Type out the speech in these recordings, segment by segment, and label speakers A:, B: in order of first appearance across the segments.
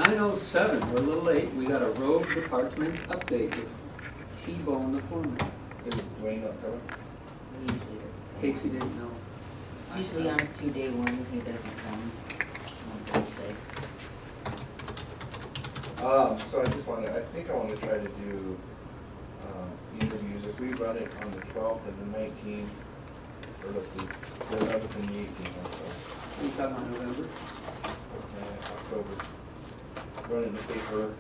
A: 9:07, we're a little late. We got a road department update with T-Bone the foreman.
B: Is Dwayne not coming?
C: Usually,
A: In case you didn't know.
C: usually on 2-day one, he doesn't come on Thursday.
B: So I just wanted, I think I want to try to do interviews. If we run it on the 12th and the 19th, or let's see, the 11th and the 18th, I'm sorry.
A: Are you talking about November?
B: October. Run it in the paper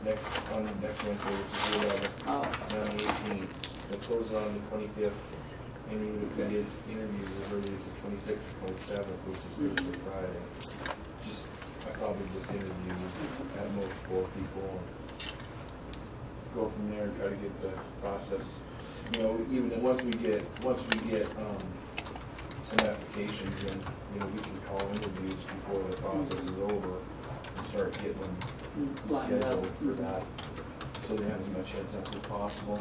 B: on next Wednesday, which is the 11th,
A: Oh.
B: and on the 18th. We'll close it on the 25th. And even if we did interviews as early as the 26th or 27th, which is Thursday, Friday, I probably just interview at most 4 people. Go from there and try to get the process. You know, even once we get some applications, then we can call interviews before the process is over and start getting them
A: Lined up.
B: scheduled for that, so they have as much heads up as possible.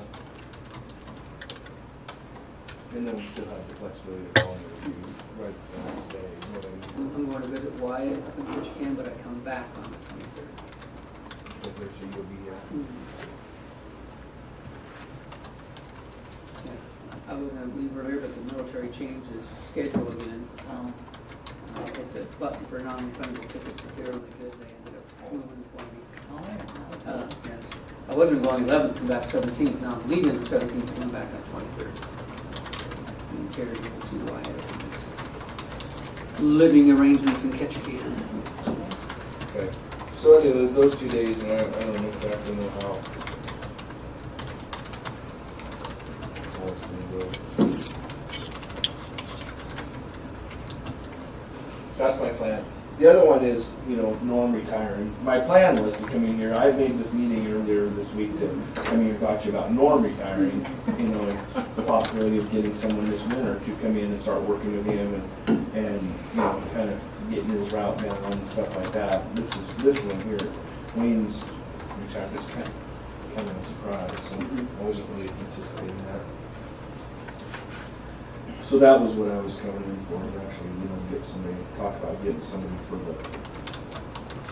B: And then we still have the flexibility of calling a review right the next day. You know what I mean?
A: I'm going to visit Wyatt, I think which you can, but I come back on the 23rd.
B: So you'll be
A: Yeah, I was going to leave earlier, but the military changed its schedule again. I hit the button for non-refundable tickets, but they're really good. They ended up moving for me. Yes. I wasn't going 11th, come back 17th. Now I'm leaving the 17th, come back on 23rd. And Terry, you can see why. Living arrangements in Ketchikan.
B: okay. So anyway, those 2 days, and I don't exactly know how it's going to go. That's my plan. The other one is, Norm retiring. My plan was to come in here. I made this meeting earlier this week to come here and talk to you about Norm retiring. And the possibility of getting someone this winter to come in and start working with him and kind of getting his route down and stuff like that. This one here, Wayne's retirement is kind of a surprise. So I wasn't really anticipating that. So that was what I was coming in for, to actually, talk about getting somebody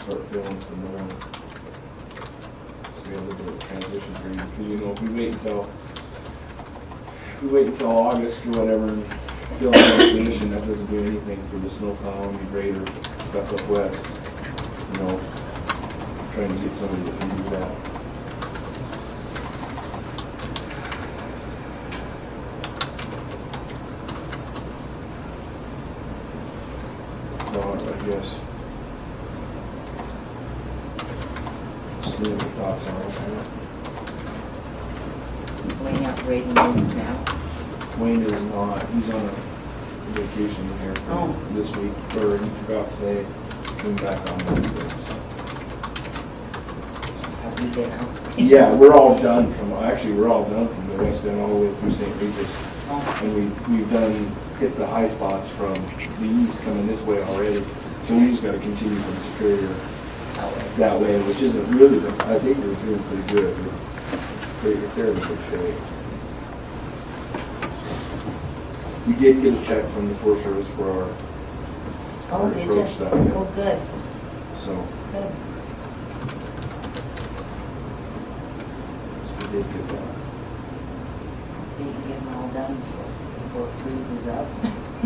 B: start filling for Norm. So we have a little bit of a transition period, because if we wait until August or whatever and fill out the position, that doesn't do anything for the snow plowing, the grader, stuff up west. Trying to get somebody that can do that. I guess. See what your thoughts are.
C: Wayne out grading roads now.
B: Wayne is not. He's on a vacation here this week, or he forgot today. Coming back on Wednesday. So.
C: Have we been out?
B: Yeah, we're all done from the west end all the way through St. Regis. And we've hit the high spots from the east coming this way already. So we just got to continue from Superior that way, which isn't really, I think we're doing pretty good. They're in good shape. We did get a check from the Forest Service for our
C: Did
B: approach
C: you?
B: stuff.
C: Oh, good.
B: So
C: Good.
B: we did get that.
C: Think you get them all done before it freezes up?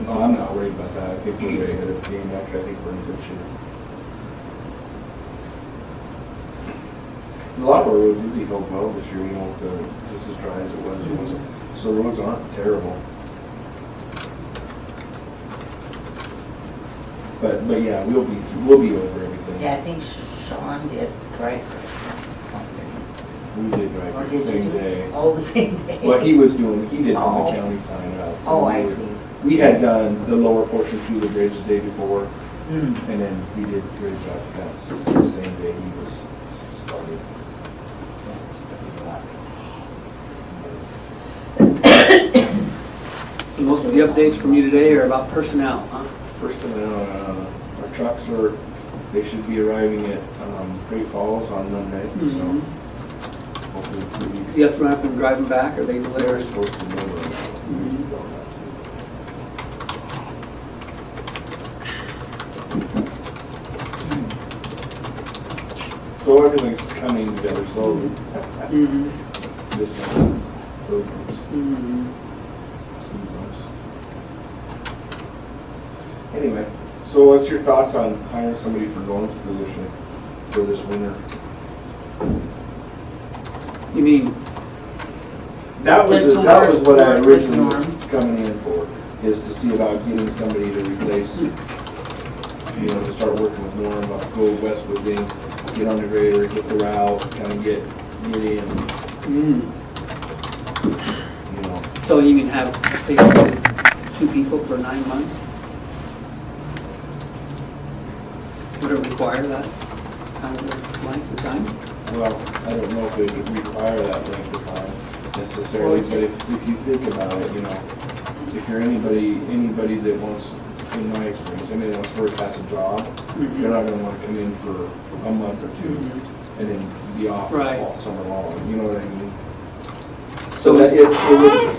B: Oh, I'm not worried about that. I think we're way ahead of the game. Actually, I think we're in good shape. A lot of our roads really held well this year, just as dry as it was. So roads aren't terrible. But yeah, we'll be over everything.
C: Yeah, I think Sean did, right?
B: We did right the same day.
C: Oh, the same day.
B: What he did from the county sign up.
C: Oh, I see.
B: We had done the lower portion to the bridge the day before,
C: Mm.
B: and then we did bridge after that the same day he was started.
A: So most of the updates from you today are about personnel, huh?
B: Personnel, our trucks they should be arriving at Great Falls on Monday, so hopefully 2 weeks.
A: You have to run up and drive them back, or they
B: They're
A: deliver?
B: supposed to deliver. So everything's coming together slowly.
A: Mm-hmm.
B: This kind of programs.
A: Mm-hmm.
B: Anyway, so what's your thoughts on hiring somebody for Norm's position for this winter?
A: You mean,
B: That was
C: Just to
B: that was what I
C: work with
B: originally was
C: Norm.
B: coming in for, is to see about getting somebody to replace, to start working with Norm, go west with him, get on the grader, get the route, kind of get in,
A: so you mean have basically 2 people for 9 months? Would it require that kind of length of time?
B: Well, I don't know if it would require that length of time necessarily, but if you think about it, if you're anybody that wants, in my experience, anybody that wants to work as a job,
A: Mm-hmm.
B: they're not going to want to come in for a month or 2
A: Mm-hmm.
B: and then be off
A: Right.
B: all summer long. You know what I mean?
A: So
B: that it would.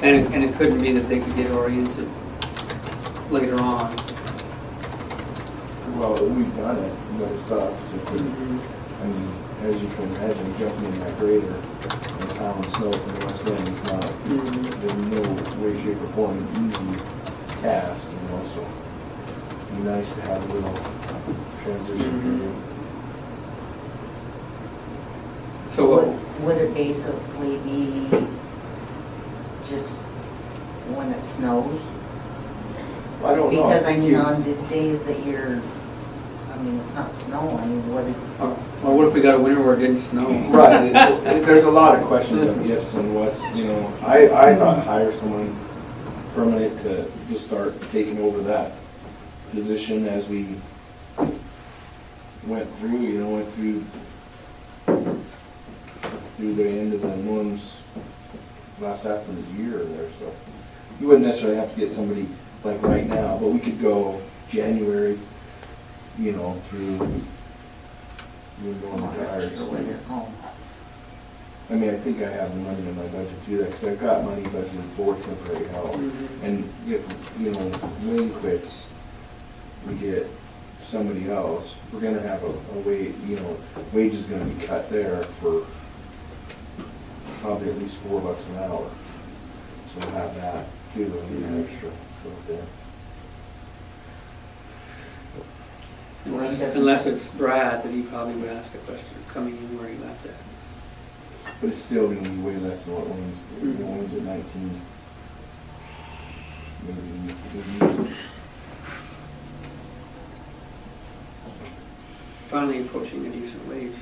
A: And it couldn't be that they could get oriented later on.
B: Well, we've done it, but it sucks. I mean, as you can imagine, jumping in that grader and plowing snow from the west wind is not, in no way, shape, or form an easy task, so it'd be nice to have a little transition period.
A: So
C: Would it basically be just when it snows?
B: I don't know.
C: Because I mean, on the days that it's not snowing, what if?
A: well, what if we got a winter where it didn't snow?
B: Right, there's a lot of questions of ifs and what's, I thought hire someone permanent to just start taking over that position as we went through the end of the Norm's last half of the year there, so. You wouldn't necessarily have to get somebody like right now, but we could go January, through normal hires. I mean, I think I have the money in my budget to do that, because I've got money budgeted for temporary help. And if, Wayne quits, we get somebody else, we're gonna have a wage is gonna be cut there for probably at least $4 an hour. So we'll have that too, an extra up there.
A: Unless it's Brad, then he probably would ask the question coming in where he left at.
B: But it's still gonna be way less than what Wayne's, Wayne's at 19. Maybe.
A: Finally approaching a decent wage,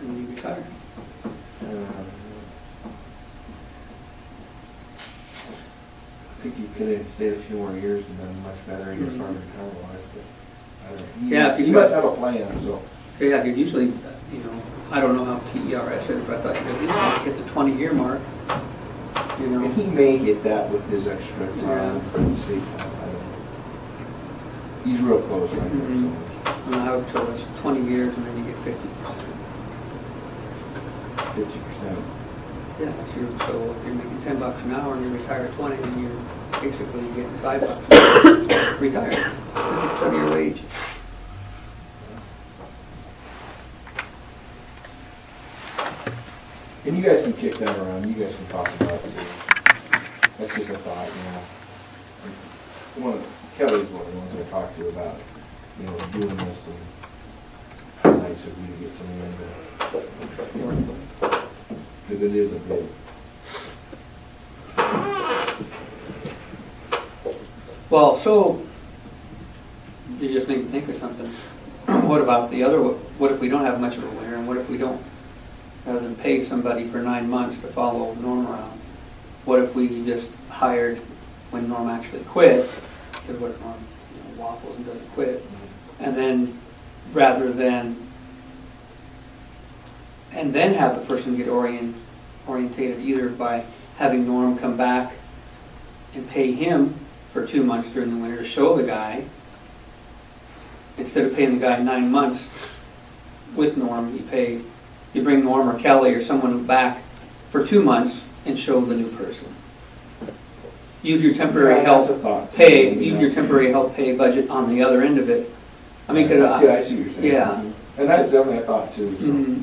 A: and he retired.
B: I think he could have stayed a few more years and done much better in his farm retirement life, but I don't know.
A: Yeah, if
B: He
A: you
B: must have a plan, so.
A: Yeah, you'd usually, I don't know how PERS is, but I thought you'd at least get the 20-year mark.
B: And he may get that with his extra time for the state time. I don't know. He's real close right
A: Mhm.
B: there,
A: And I would show us 20 years and then you get 50%.
B: so 50%.
A: Yeah, so if you're making $10 an hour and you retire at 20, then you're basically getting $5 retired. 50% of your wage.
B: And you guys can kick that around, you guys can talk about it too. That's just a thought, Kelly's one of the ones I talked to about, doing this, and how nice it would be to get someone in there. Because it is a big.
A: Well, so you just made me think of something. What about the other, what if we don't have much of a winter, and what if we don't, rather than pay somebody for 9 months to follow Norm around, what if we just hired when Norm actually quit, because what if Norm waffles and doesn't quit, and then rather than, and then have the person get orientated either by having Norm come back and pay him for 2 months during the winter to show the guy, instead of paying the guy 9 months with Norm, you bring Norm or Kelly or someone back for 2 months and show the new person. Use your temporary help pay. Use your temporary help pay budget on the other end of it I mean, could
B: I see what you're saying.
A: Yeah.
B: And that's definitely a thought too, so.
A: Mhm.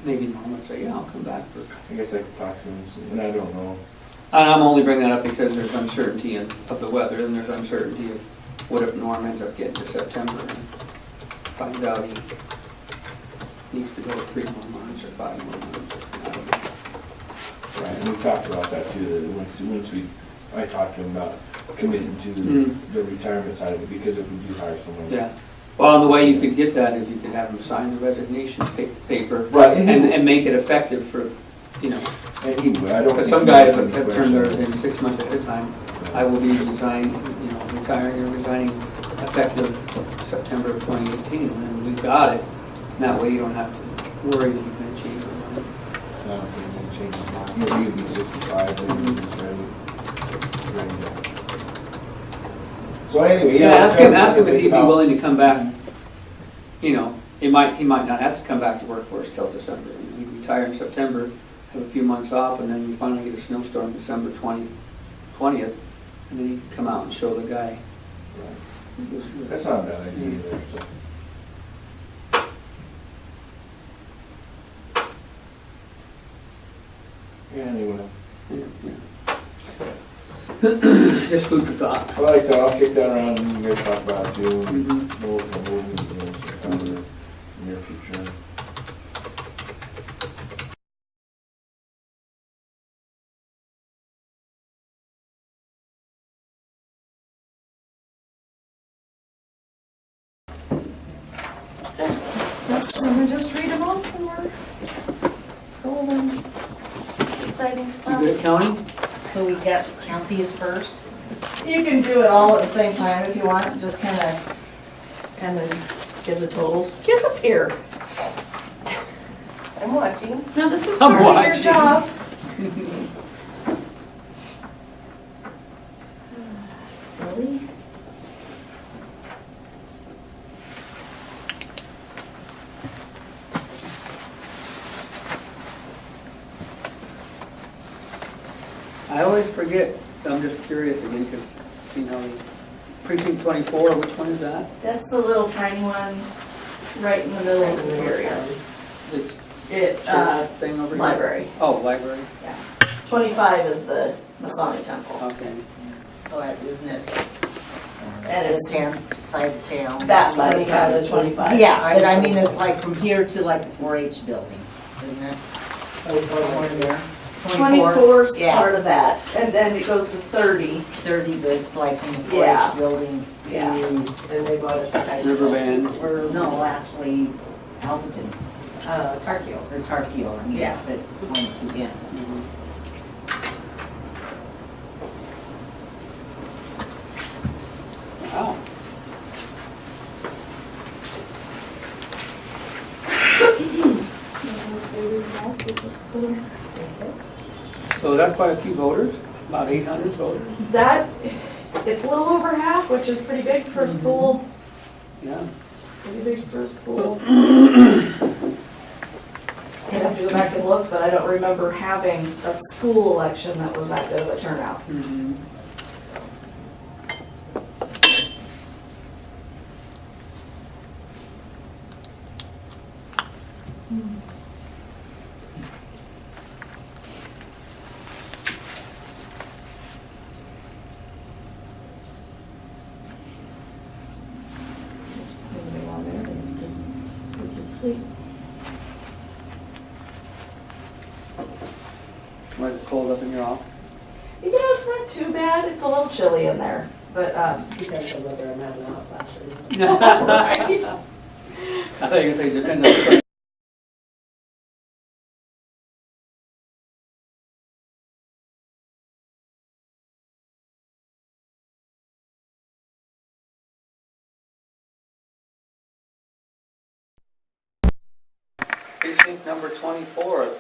A: Maybe Norm would say, yeah, I'll come back for.
B: I guess I could talk to him, and I don't know.
A: And I'm only bringing that up because there's uncertainty of the weather, and there's uncertainty of what if Norm ends up getting to September and finds out he needs to go 3 more months or 5 more months. I don't know.
B: Right, and we talked about that too, that I talked to him about committing to
A: Mm.
B: the retirement side of it, because if we do hire someone.
A: Yeah. Well, and the way you could get that is you could have him sign the resignation paper.
B: Right.
A: And make it effective for, you know,
B: And he would, I don't.
A: because
B: think
A: some
B: he
A: guys
B: has
A: have
B: any
A: turned theirs
B: question.
A: in 6 months ahead of time. I will be retiring effective September of 2018, and then we got it. And that way you don't have to worry that you're going to change your mind.
B: I don't think he's gonna change his mind. He'll be 65 and he's ready to. So anyway,
A: Yeah,
B: yeah.
A: ask him if he'd be willing to come back. You know, he might not have to come back to work for us till December. He retire in September, have a few months off, and then we finally get a snowstorm December 20th, and then he can come out and show the guy.
B: That's not a bad idea either, so. Yeah, anyway.
A: Just food for thought.
B: Well, like I said, I'll kick that around and you guys talk about it too.
A: Mhm.
B: We'll sometime in the near future.
D: Can we just read them off and we're going exciting
A: You
D: stuff?
A: good at counting?
C: So we got count these first.
D: You can do it all at the same time if you want, just kind of give the totals. Get up here. I'm watching. No, this is
A: I'm
D: part of
A: watching.
D: your job. Silly.
A: I always forget. I'm just curious again because, you know, precinct 24, which one is that?
D: That's the little tiny one right in the middle of the area.
A: The church thing over here?
D: Library.
A: Oh, library.
D: 25 is the Masonic Temple.
A: Okay.
C: So isn't it?
D: And it's
C: the town, side of town.
D: That side of town is 25.
C: Yeah, but I mean, it's like from here to like the 4-H building, isn't it? Over there.
D: 24 is
C: Yeah.
D: part of that, and then it goes to 30.
C: 30 was like from the 4-H
D: Yeah.
C: building to.
D: Yeah. And they bought it at
A: Riverbend.
C: Or no, actually, Alberton,
D: Tarkio.
C: or Tarkio, I mean,
D: Yeah.
C: but one to in.
A: Wow. So that's quite a few voters, about 800 voters.
D: That, it's a little over half, which is pretty big for a school.
A: Yeah.
D: Pretty big for a school. I'd have to go back and look, but I don't remember having a school election that was that good of a turnout.
A: Mhm.
D: Anybody want there, then just go to sleep.
A: Was it cold up in your office?
D: You know, it's not too bad. It's a little chilly in there, but,
E: Depends on whether I'm having a hot flash or not.
D: right.
A: I thought you were going to say depends on the Precinct number 24,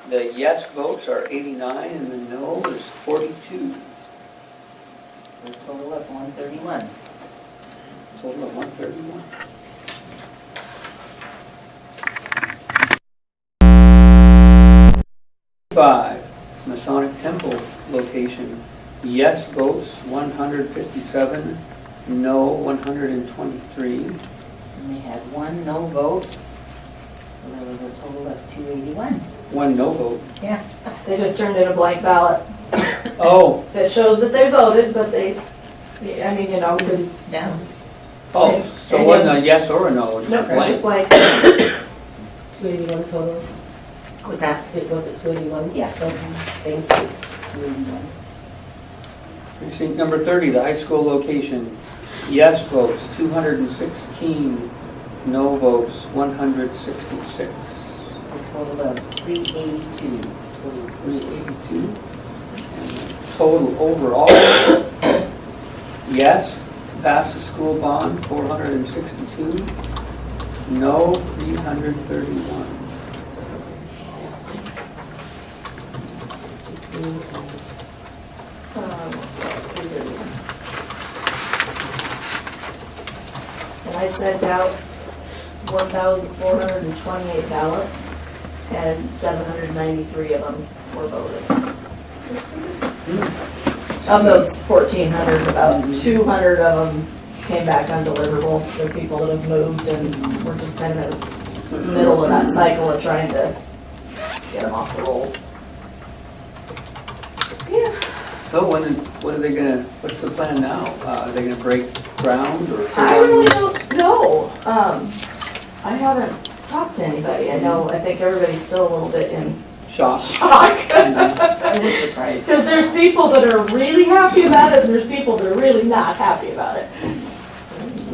A: the yes votes are 89 and the no is 42.
C: For a total of 131.
A: Total of 131. Five, Masonic Temple location, yes votes 157, no 123.
C: And we had one no vote, so there was a total of 281.
A: One no vote.
C: Yeah.
D: They just turned in a blank ballot
A: Oh,
D: that shows that they voted, but they, I mean, you know, because.
C: Down.
A: oh, so it wasn't a yes or a no, just a
D: Nope, just
A: blank.
D: blank.
E: 281 total.
C: What's that?
E: It was at 281?
C: Yeah.
E: Okay, thank you.
C: 281.
A: Precinct number 30, the high school location. Yes votes, 216. No votes, 166.
C: A total of 382.
A: Total 382. And the total overall, yes, to pass the school bond, 462. No, 331.
D: And I sent out 1,428 ballots, and 793 of them were voted. Of those 1,400, about 200 of them came back undeliverable. They're people that have moved, and we're just kind of in the middle of that cycle of trying to get them off the rolls. Yeah.
A: So what are they gonna, what's the plan now? Are they gonna break ground or?
D: I really don't know. I haven't talked to anybody. I think everybody's still a little bit in
A: Shock.
D: shock.
C: I was surprised.
D: Because there's people that are really happy about it, and there's people that are really not happy about it.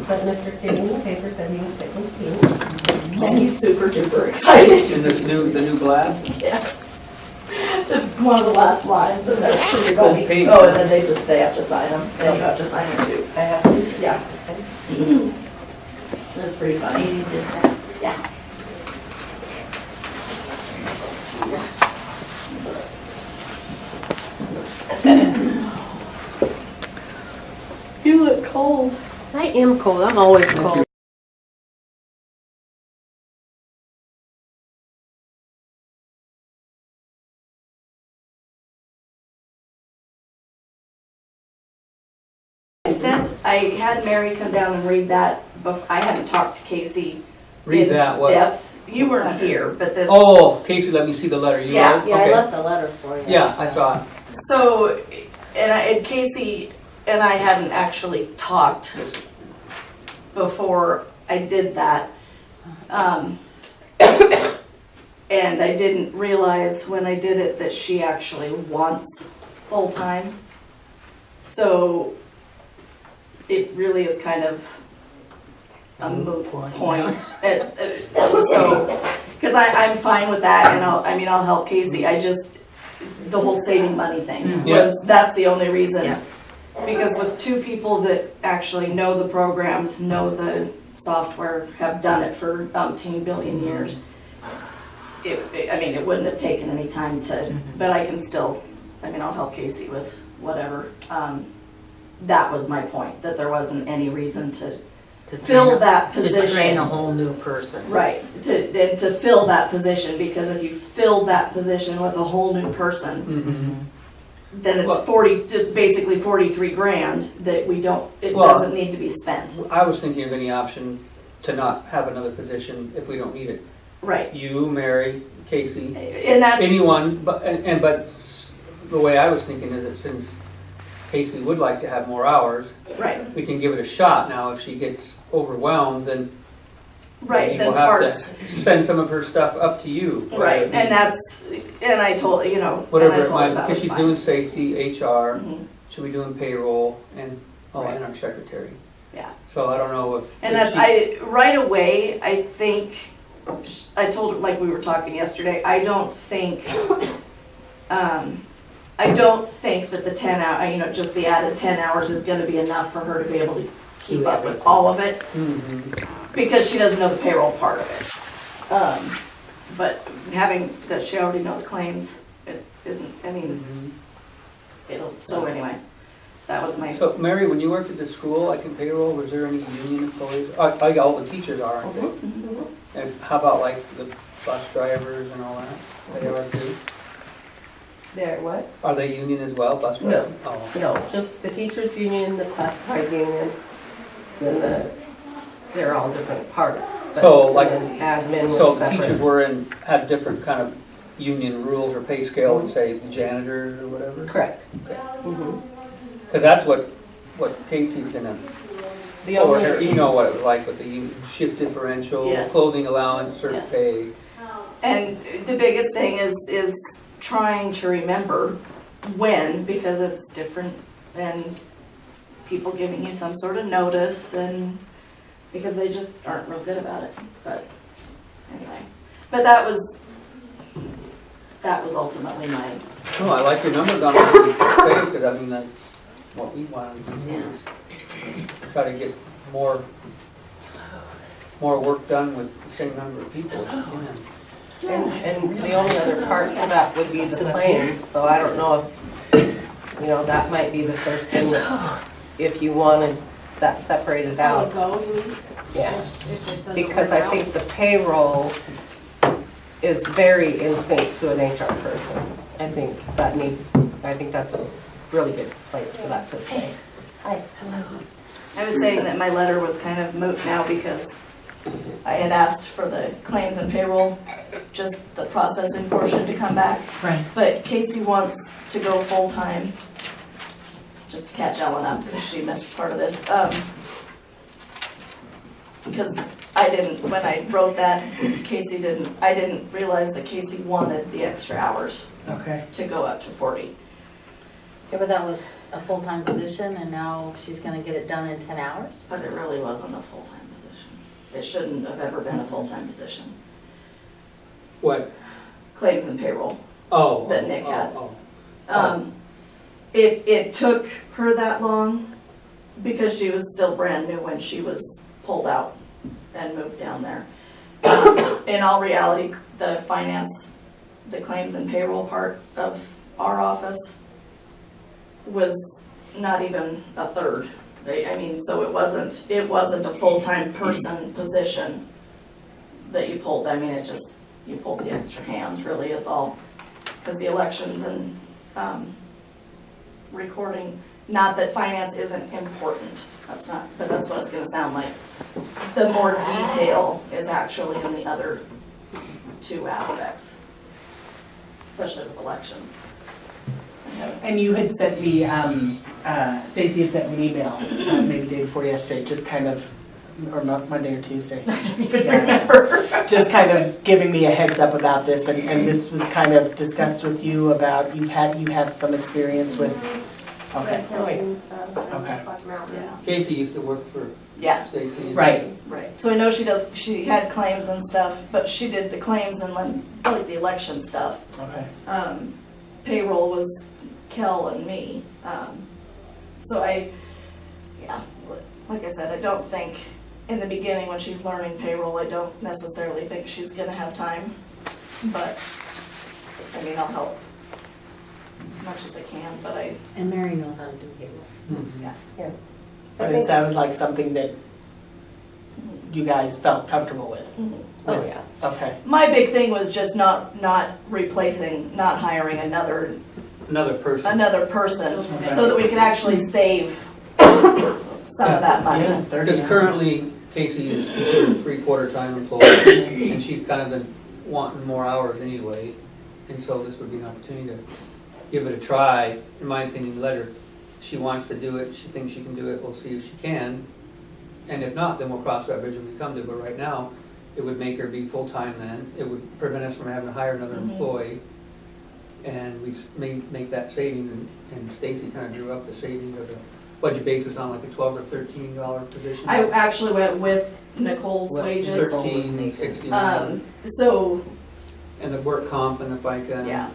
E: But Mr. King in the paper said he was picking pink.
D: And he's super duper excited.
A: In this the new blast?
D: Yes. It's one of the last lines, and they're pretty
A: Oh,
D: funny.
A: pink.
D: Oh, and then they have to sign them. Then you have to sign them too.
E: I have to.
D: Yeah. That's pretty funny.
C: You did that.
D: Yeah. You look cold.
E: I am cold. I'm always cold.
D: I had Mary come down and read that, but I hadn't talked to Casey
A: Read
D: in
A: that, what?
D: depth. You weren't here, but this.
A: Oh, Casey, let me see the letter. You
D: Yeah.
A: wrote?
E: Yeah, I
A: Okay.
E: left a letter for you.
A: Yeah, I saw it.
D: So, and Casey and I hadn't actually talked before I did that. And I didn't realize when I did it that she actually wants full-time. So it really is kind of a moot point. So, because I'm fine with that, and I'll help Casey. The whole saving money thing that's the only reason.
C: Yeah.
D: Because with two people that actually know the programs, know the software, have done it for umpteen billion years, it wouldn't have taken any time to, but I can still, I'll help Casey with whatever. That was my point, that there wasn't any reason to fill that position.
C: To train a whole new person.
D: Right, to fill that position, because if you filled that position with a whole new person,
A: Mm-hmm.
D: then it's basically 43 grand that it
A: Well,
D: doesn't need to be spent.
A: I was thinking of any option to not have another position if we don't need it.
D: Right,
A: You, Mary, Casey,
D: and that's,
A: anyone, but the way I was thinking is that since Casey would like to have more hours,
D: right,
A: we can give it a shot. Now, if she gets overwhelmed, then
D: right,
A: maybe
D: then
A: we'll have
D: parts,
A: to send some of her stuff up to you.
D: right, and I told,
A: Whatever
D: and I
A: it
D: told
A: might
D: her that
A: because
D: was
A: she's
D: fine.
A: doing safety, HR,
D: Mhm.
A: she'll be doing payroll, and
D: Right.
A: and our secretary.
D: Yeah.
A: So I don't know if.
D: And
A: if
D: that's, right away, I think, I told her, like we were talking yesterday, I don't think that the 10 hour, just the added 10 hours is gonna be enough for her to be able to keep up with all of it, because she doesn't know the payroll part of it. But having that she already knows claims, it isn't, so anyway, that was my,
A: So Mary, when you worked at the school, like in payroll, was there any union employees? Like all the teachers are, aren't they? And how about like the bus drivers and all that? They are too?
E: There, what?
A: Are they union as well, bus
E: No.
A: drivers? Oh.
E: No, just the teachers union, the classified union, then they're all different parts. But
F: So, like-
E: then admin was
F: So the
E: separate.
F: teachers were in, had different kind of union rules or pay scale than say the janitors or whatever?
E: Correct. Mhm.
F: Because that's what Casey's gonna,
E: The
F: or
E: only,
F: you know what it was like with the union shift differential,
D: Yes.
F: clothing allowance, certain
D: Yes.
F: pay.
D: And the biggest thing is trying to remember when, because it's different, and people giving you some sort of notice, and because they just aren't real good about it. But anyway, but that was ultimately my,
F: Oh, I like your numbers on what you say, because I mean, that's what we want to do, is try to get more work done with the same number of people if we can.
E: and the only other part to that would be the claims, so I don't know if, that might be the first thing that, if you wanted that separated out. Yeah, because I think the payroll is very in sync to an HR person. I think that's a really good place for that to stay.
D: I was saying that my letter was kind of moot now because I had asked for the claims and payroll, just the processing portion to come back.
C: Right.
D: But Casey wants to go full-time, just to catch Ellen up because she missed part of this. Because when I wrote that, I didn't realize that Casey wanted the extra hours
C: Okay.
D: to go up to 40.
G: Yeah, but that was a full-time position, and now she's gonna get it done in 10 hours?
D: But it really wasn't a full-time position. It shouldn't have ever been a full-time position.
F: What?
D: Claims and payroll.
F: Oh.
D: That Nick had.
F: Oh.
D: It took her that long because she was still brand new when she was pulled out and moved down there. In all reality, the claims and payroll part of our office was not even a third. So it wasn't a full-time person position that you pulled. You pulled the extra hands really is all. Because the elections and recording, not that finance isn't important, but that's what it's gonna sound like. The more detail is actually in the other two aspects, especially with elections.
H: And you had sent me, Stacy had sent me an email, maybe day before yesterday, just kind of, or Monday or Tuesday. Yeah. Just kind of giving me a heads up about this, and this was kind of discussed with you about, you have some experience with, okay. Okay.
D: Yeah.
F: Casey used to work for
D: Yeah.
F: Stacy.
H: Right.
D: Right, so I know she had claims and stuff, but she did the claims and then, like, the election stuff.
H: Okay.
D: Payroll was Kel and me. So like I said, I don't think, in the beginning when she's learning payroll, I don't necessarily think she's gonna have time. But, I'll help as much as I can, but
G: And Mary knows how to do payroll.
F: Mhm.
H: But it sounded like something that you guys felt comfortable with.
G: Oh,
H: With-
G: yeah.
H: Okay.
D: my big thing was just not hiring another person, so that we could actually save some of that money.
H: Yeah, 30
F: Because
H: hours.
F: currently Casey is considered a three-quarter-time employee, and she's kind of been wanting more hours anyway. And so this would be an opportunity to give it a try. In my opinion, let her, she wants to do it, she thinks she can do it, we'll see if she can. And if not, then we'll cross that bridge when we come to it. But right now, it would make her be full-time then. It would prevent us from having to hire another employee. And we'd make that savings, and Stacy kind of drew up the savings of the budget basis on like a $12 or $13 position.
D: I actually went with Nicole's wages.
F: 13.69.
D: So,
F: And the work comp and the FICA.
D: yeah,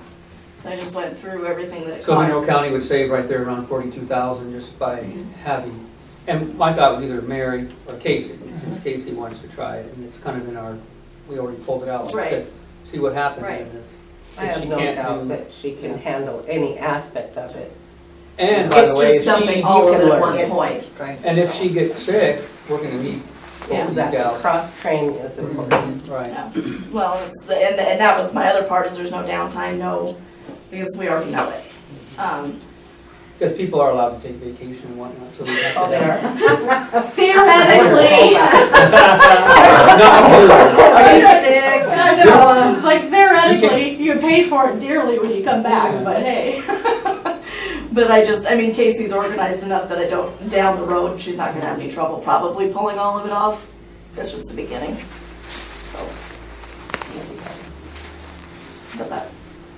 D: so I just went through everything that it
F: So Monroe
D: cost.
F: County would save right there around 42,000 just by having, and my thought was either Mary or Casey, since Casey wants to try it, and it's kind of in our, we already pulled it out. Like I
D: Right.
F: said, see what happens.
D: Right.
F: And
E: I
F: if
E: have
F: she
E: no
F: can't
E: doubt
F: do-
E: that she can handle any aspect of it.
F: And by the way,
D: It's just
F: if
D: dumping
F: she,
D: all of
E: can
D: it at
E: learn
D: one
E: it.
D: point.
E: Right.
F: and if she gets sick, we're gonna need both of you
E: Exactly.
F: gals.
E: Cross-training is important.
F: Right.
D: Yeah. Well, and that was my other part, is there's no downtime, because we already know it.
F: Because people are allowed to take vacation and whatnot, so we have to.
E: Oh, they are?
C: Are you sick?
D: I know, it's like theoretically, you pay for it dearly when you come back, but hey. But I mean, Casey's organized enough that I don't, down the road, she's not gonna have any trouble probably pulling all of it off. That's just the beginning. So. But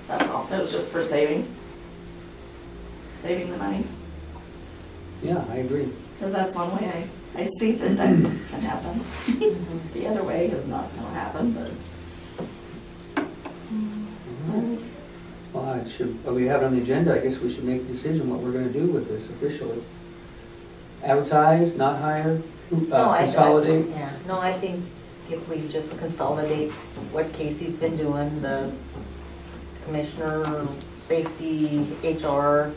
D: that's all, it was just for saving the money.
F: Yeah, I agree.
D: Because that's one way I see that can happen. The other way is not gonna happen, but.
F: Well, we have it on the agenda, I guess we should make a decision what we're gonna do with this officially. Advertise, not hire, consolidate?
I: Yeah, no, I think if we just consolidate what Casey's been doing, the commissioner, safety, HR,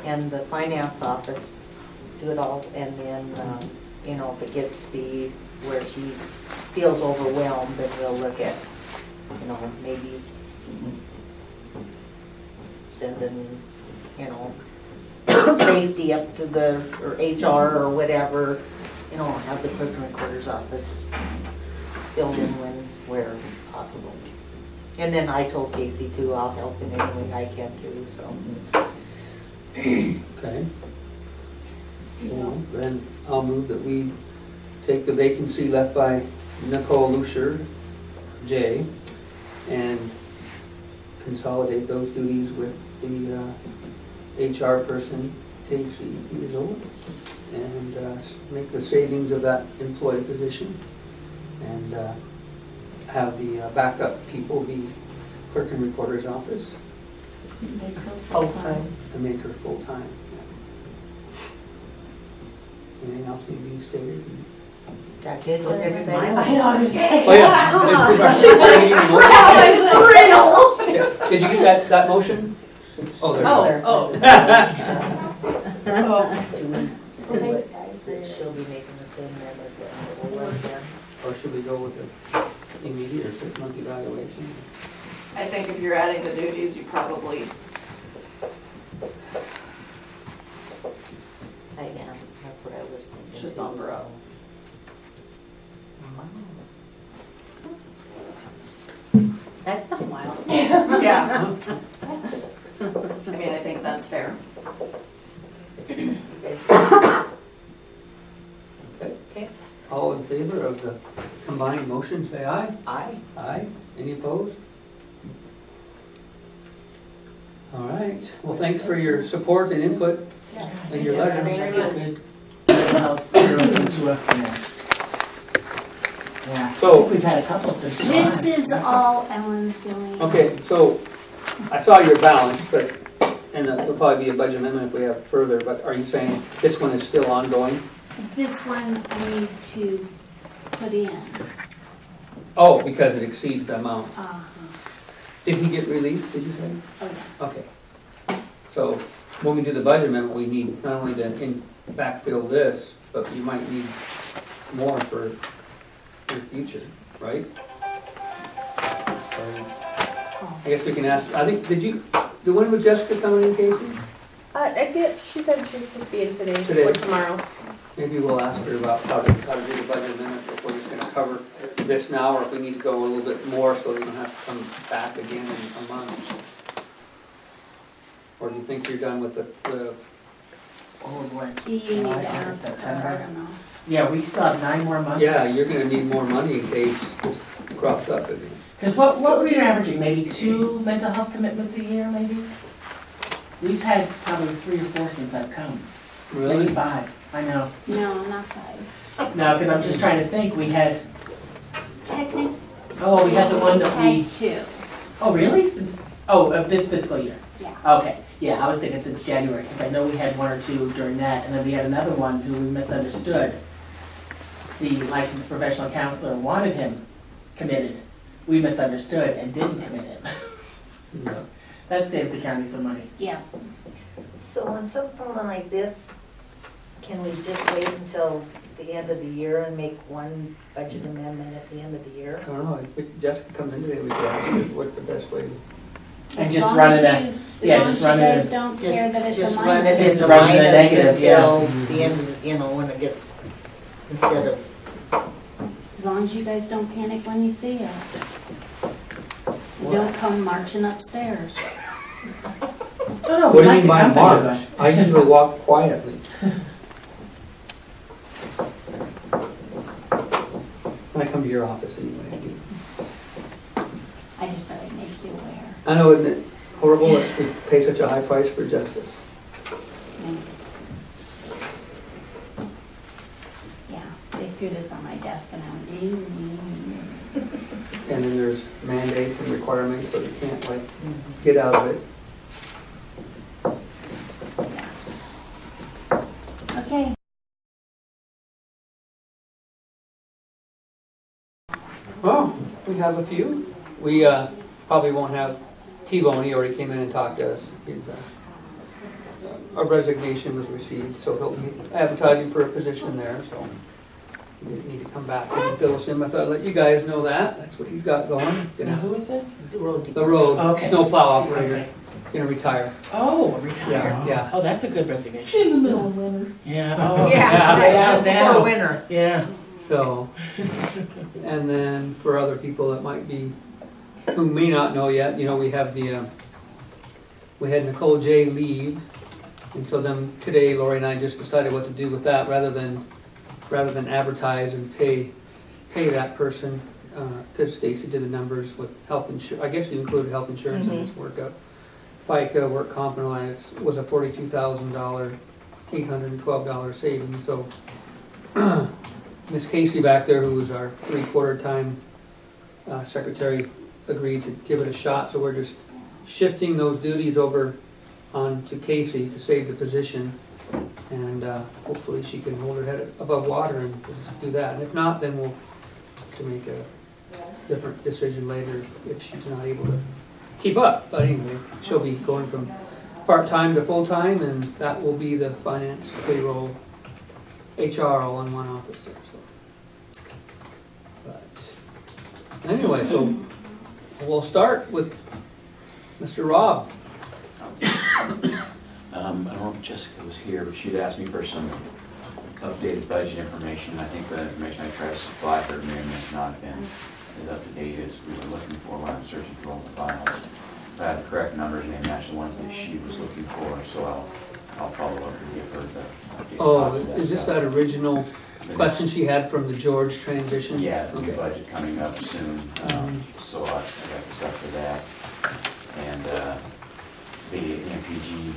I: and the finance office, do it all, and then, if it gets to be where she feels overwhelmed, then we'll look at, maybe sending, safety up to or HR or whatever, have the clerk and recorder's office filled in where possible. And then I told Casey too, I'll help in any way I can too, so.
F: Okay. Well, then I'll move that we take the vacancy left by Nicole Lucier, J, and consolidate those duties with the HR person, Casey Diesel, and make the savings of that employee position, and have the backup people be clerk and recorder's office,
I: Full-time.
F: and make her full-time. Anything else need to be stated?
I: That good with everybody?
D: I know, I'm just saying.
F: Oh, yeah.
D: It's real.
F: Did you get that motion? Oh, there you go.
I: Do we say that she'll be making the same then as what we'll run then?
F: Or should we go with the immediate or 6-month evaluation?
D: I think if you're adding the duties, you probably,
I: Yeah, that's what I was thinking.
D: Should
I: too,
D: bump her up.
I: so.
G: That's wild.
D: yeah. I mean, I think that's fair.
I: You guys- Okay.
F: All in favor of the combined motion, say aye.
I: Aye.
F: Aye. Any opposed? All right. Well, thanks for your support and input and your
I: Yes,
F: letter.
I: thank you.
F: Okay.
H: Yeah,
F: So-
H: I think we've had a couple since July.
G: This is all Ellen's doing.
F: Okay, so I saw your balance, but, and there'll probably be a budget amendment if we have further, but are you saying this one is still ongoing?
G: This one I need to put in.
F: Oh, because it exceeds the amount.
G: Uh-huh.
F: Did he get relief, did you say?
G: Oh, yeah.
F: Okay. So when we do the budget amendment, we need not only to backfill this, but you might need more for your future, right? So I guess we can ask, I think, when was Jessica coming in, Casey?
E: I think she said she was supposed to be in today
F: Today.
E: or tomorrow.
F: Maybe we'll ask her about how to do the budget amendment, if we're just gonna cover this now, or if we need to go a little bit more so we don't have to come back again in a month. Or do you think you're done with the
H: Oh, boy.
G: You need
H: July,
G: to
H: August,
G: ask her, I
H: September.
G: don't know.
H: Yeah, we still have 9 more months.
F: yeah, you're gonna need more money in case this crops up again.
H: Because what were you averaging? Maybe 2 mental health commitments a year, maybe? We've had probably 3 or 4 since I've come. Maybe 5. I know.
G: No, not 5.
H: No, because I'm just trying to think. We had,
G: Technically,
H: oh, we had the one that we,
G: had 2.
H: oh, really? Of this fiscal year?
G: Yeah.
H: Okay. Yeah, I was thinking since January, because I know we had 1 or 2 during that, and then we had another one who we misunderstood. The licensed professional counselor wanted him committed. We misunderstood and didn't commit him. So that saved the county some money.
G: Yeah.
I: So on some problem like this, can we just wait until the end of the year and make one budget amendment at the end of the year?
F: I don't know, if Jessica comes in today, we could ask her what's the best way.
H: And
G: As
H: just
G: long
H: run
G: as
H: it at,
G: you-
H: yeah,
G: as
H: just
G: long
H: run it
G: as you
H: as,
G: guys don't care that it's a
I: Just
G: minus.
I: run it as a
H: Just run it
I: minus
H: negative, yeah.
I: until the end, when it gets, instead of,
G: As long
J: long as you guys don't panic when you see her. Don't come marching upstairs.
F: What do you mean by march? I usually walk quietly. When I come to your office anyway, I do.
J: I just thought I'd make you aware.
F: I know, isn't it horrible that we pay such a high price for justice?
J: Yeah, they threw this on my desk and I'm
F: And then there's mandates and requirements, so you can't like get out of it.
J: okay.
F: Oh, we have a few. We probably won't have T-Bone. He already came in and talked to us. His a resignation was received, so he'll be advertising for a position there. So he didn't need to come back and fill us in. I thought I'd let you guys know that. That's what he's got going.
H: Now, who is it?
C: The road
F: The road
H: Okay.
F: snowplow operator
H: Okay.
F: gonna retire.
H: Oh, retire.
F: Yeah.
H: Oh, that's a good resignation.
C: In the middle of winter.
H: Yeah. Oh,
I: Yeah, right, just
H: now.
I: before winter.
H: Yeah.
F: So, and then for other people that might be, who may not know yet, you know, we have we had Nicole J leave, and so then today Lori and I just decided what to do with that rather than advertise and pay that person, because Stacy did the numbers with health insurance. I guess you included health insurance in this workup. FICA, work comp and alliance was a $42,000, $812 savings. So Miss Casey back there, who was our 3/4 time secretary, agreed to give it a shot. So we're just shifting those duties over onto Casey to save the position, and hopefully she can hold her head above water and we'll just do that. And if not, then we'll have to make a different decision later if she's not able to keep up. But anyway, she'll be going from part-time to full-time, and that will be the finance, payroll, HR all in one office there. So, but anyway, so we'll start with Mr. Rob.
K: I don't know if Jessica was here, but she'd asked me for some updated budget information. I think the information I tried to supply her may or may not have been as up to date as we were looking for when I was searching through all the files. But I have the correct numbers and they match the ones that she was looking for, so I'll follow up and give her the updated
F: Oh,
K: copy of that
F: is this
K: stuff.
F: that original question she had from the George transition?
K: Yeah, the new
F: Okay.
K: budget coming up soon, so I got the stuff for that. And the MPG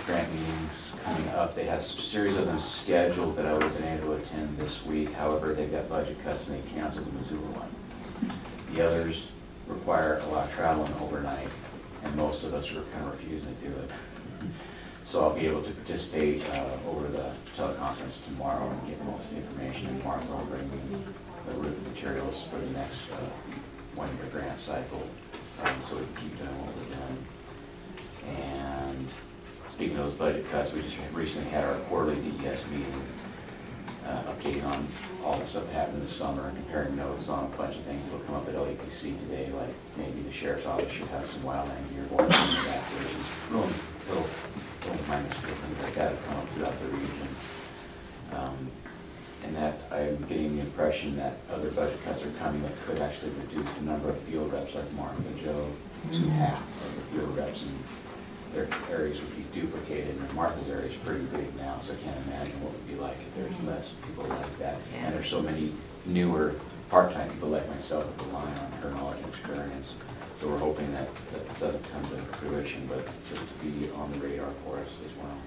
K: grant meetings coming up, they have a series of them scheduled that I would have been able to attend this week. However, they've got budget cuts and they canceled the Missoula one. The others require a lot of traveling overnight, and most of us are kind of refusing to do it. So I'll be able to participate over the teleconference tomorrow and get most of the information, and Martha will bring me the root materials for the next one-year grant cycle, so we can keep doing what we're doing. And speaking of those budget cuts, we just recently had our quarterly DES meeting, updating on all the stuff that happened this summer and comparing notes on a bunch of things that'll come up at LAPC today, like maybe the sheriff's office should have some wildland gear going into that, which is little minor things like that have come up throughout the region. And that I'm getting the impression that other budget cuts are coming that could actually reduce the number of field reps like Mark and Joe to half of the field reps, and their areas would be duplicated. And Martha's area is pretty big now, so I can't imagine what it would be like if there's less people like that. And there's so many newer part-time people like myself that rely on her knowledge and experience. So we're hoping that doesn't come to fruition, but just to be on the radar for us as well.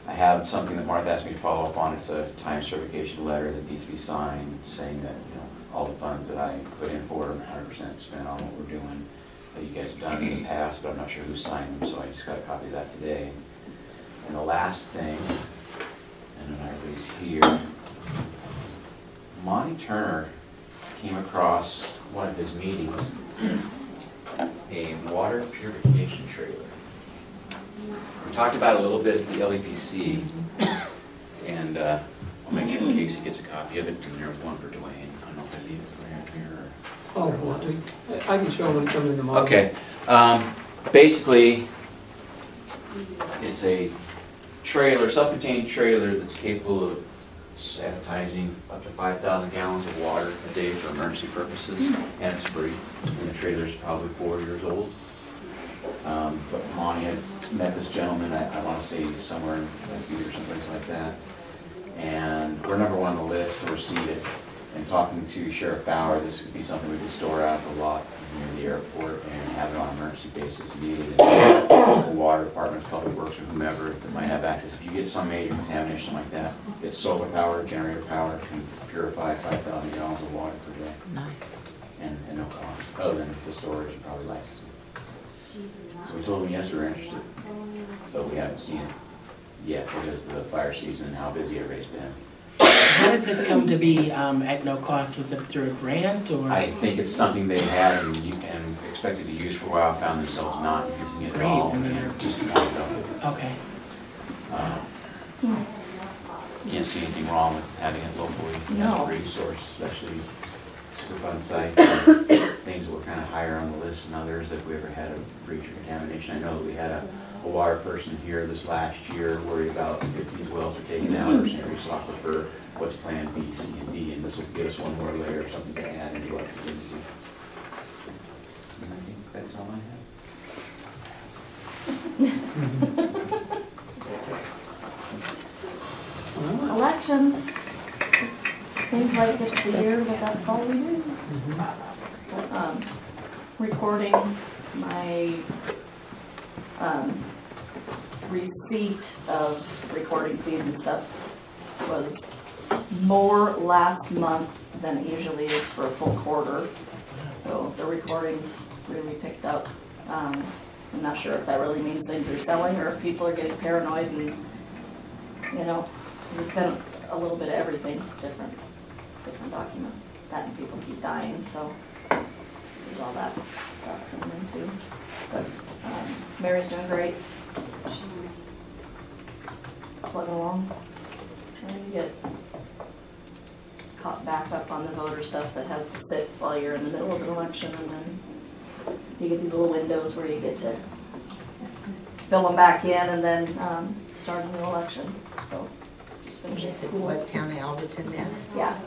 K: I have something that Martha asked me to follow up on. It's a time certification letter that needs to be signed saying that, you know, all the funds that I put in for are 100% spent on what we're doing. That you guys have done in the past, but I'm not sure who signed them, so I just got a copy of that today. And the last thing, and then everybody's here, Monty Turner came across one of his meetings, a water purification trailer. We talked about it a little bit at the LEPC, and I'll make sure Casey gets a copy of it, and there's one for Dwayne. I don't know if I leave it for him here or...
F: Oh, I can show him when he comes in tomorrow.
K: Okay. Basically, it's a trailer, self-contained trailer that's capable of sanitizing up to 5,000 gallons of water a day for emergency purposes, and it's free. And the trailer's probably 4 years old. But Monty had met this gentleman, I want to say somewhere in Vancouver or someplace like that. And we're number one on the list to receive it. And talking to Sheriff Bauer, this could be something we could store out at the lot near the airport and have it on an emergency basis needed. The water department, public works, or whomever that might have access. If you get some major contamination like that, it's solar power, generator power, can purify 5,000 gallons of water per day.
C: Nice.
K: And no cost, other than the storage and probably licensing. So we told them yes, we're interested, but we haven't seen it yet because of the fire season and how busy everybody's been.
H: How does it come to be at no cost? Was it through a grant or?
K: I think it's something they had and expected to use for a while, found themselves not using it at all,
H: Great.
K: and just wanted to.
H: Okay.
K: Can't see anything wrong with having it locally as
D: No.
K: a resource, especially Superfund site, things that were kind of higher on the list than others if we ever had a breach or contamination. I know that we had a water person here this last year worried about if these wells are taken out or serious aquifer, what's plan B, C, and D, and this will give us one more layer of something to add into our contingency. And I think that's all I have.
D: Elections, seems like it's the year, but that's all we do. But, recording my, receipt of recording fees and stuff was more last month than it usually is for a full quarter. So the recordings really picked up. I'm not sure if that really means things are selling or if people are getting paranoid and, you know, there's been a little bit of everything, different documents. That and people keep dying, so there's all that stuff coming in too. But Mary's doing great. She's plugging along, trying to get caught back up on the voter stuff that has to sit while you're in the middle of an election, and then you get these little windows where you get to fill them back in and then start a new election. So just finishing school.
I: What town of Alberton next?
D: Yeah,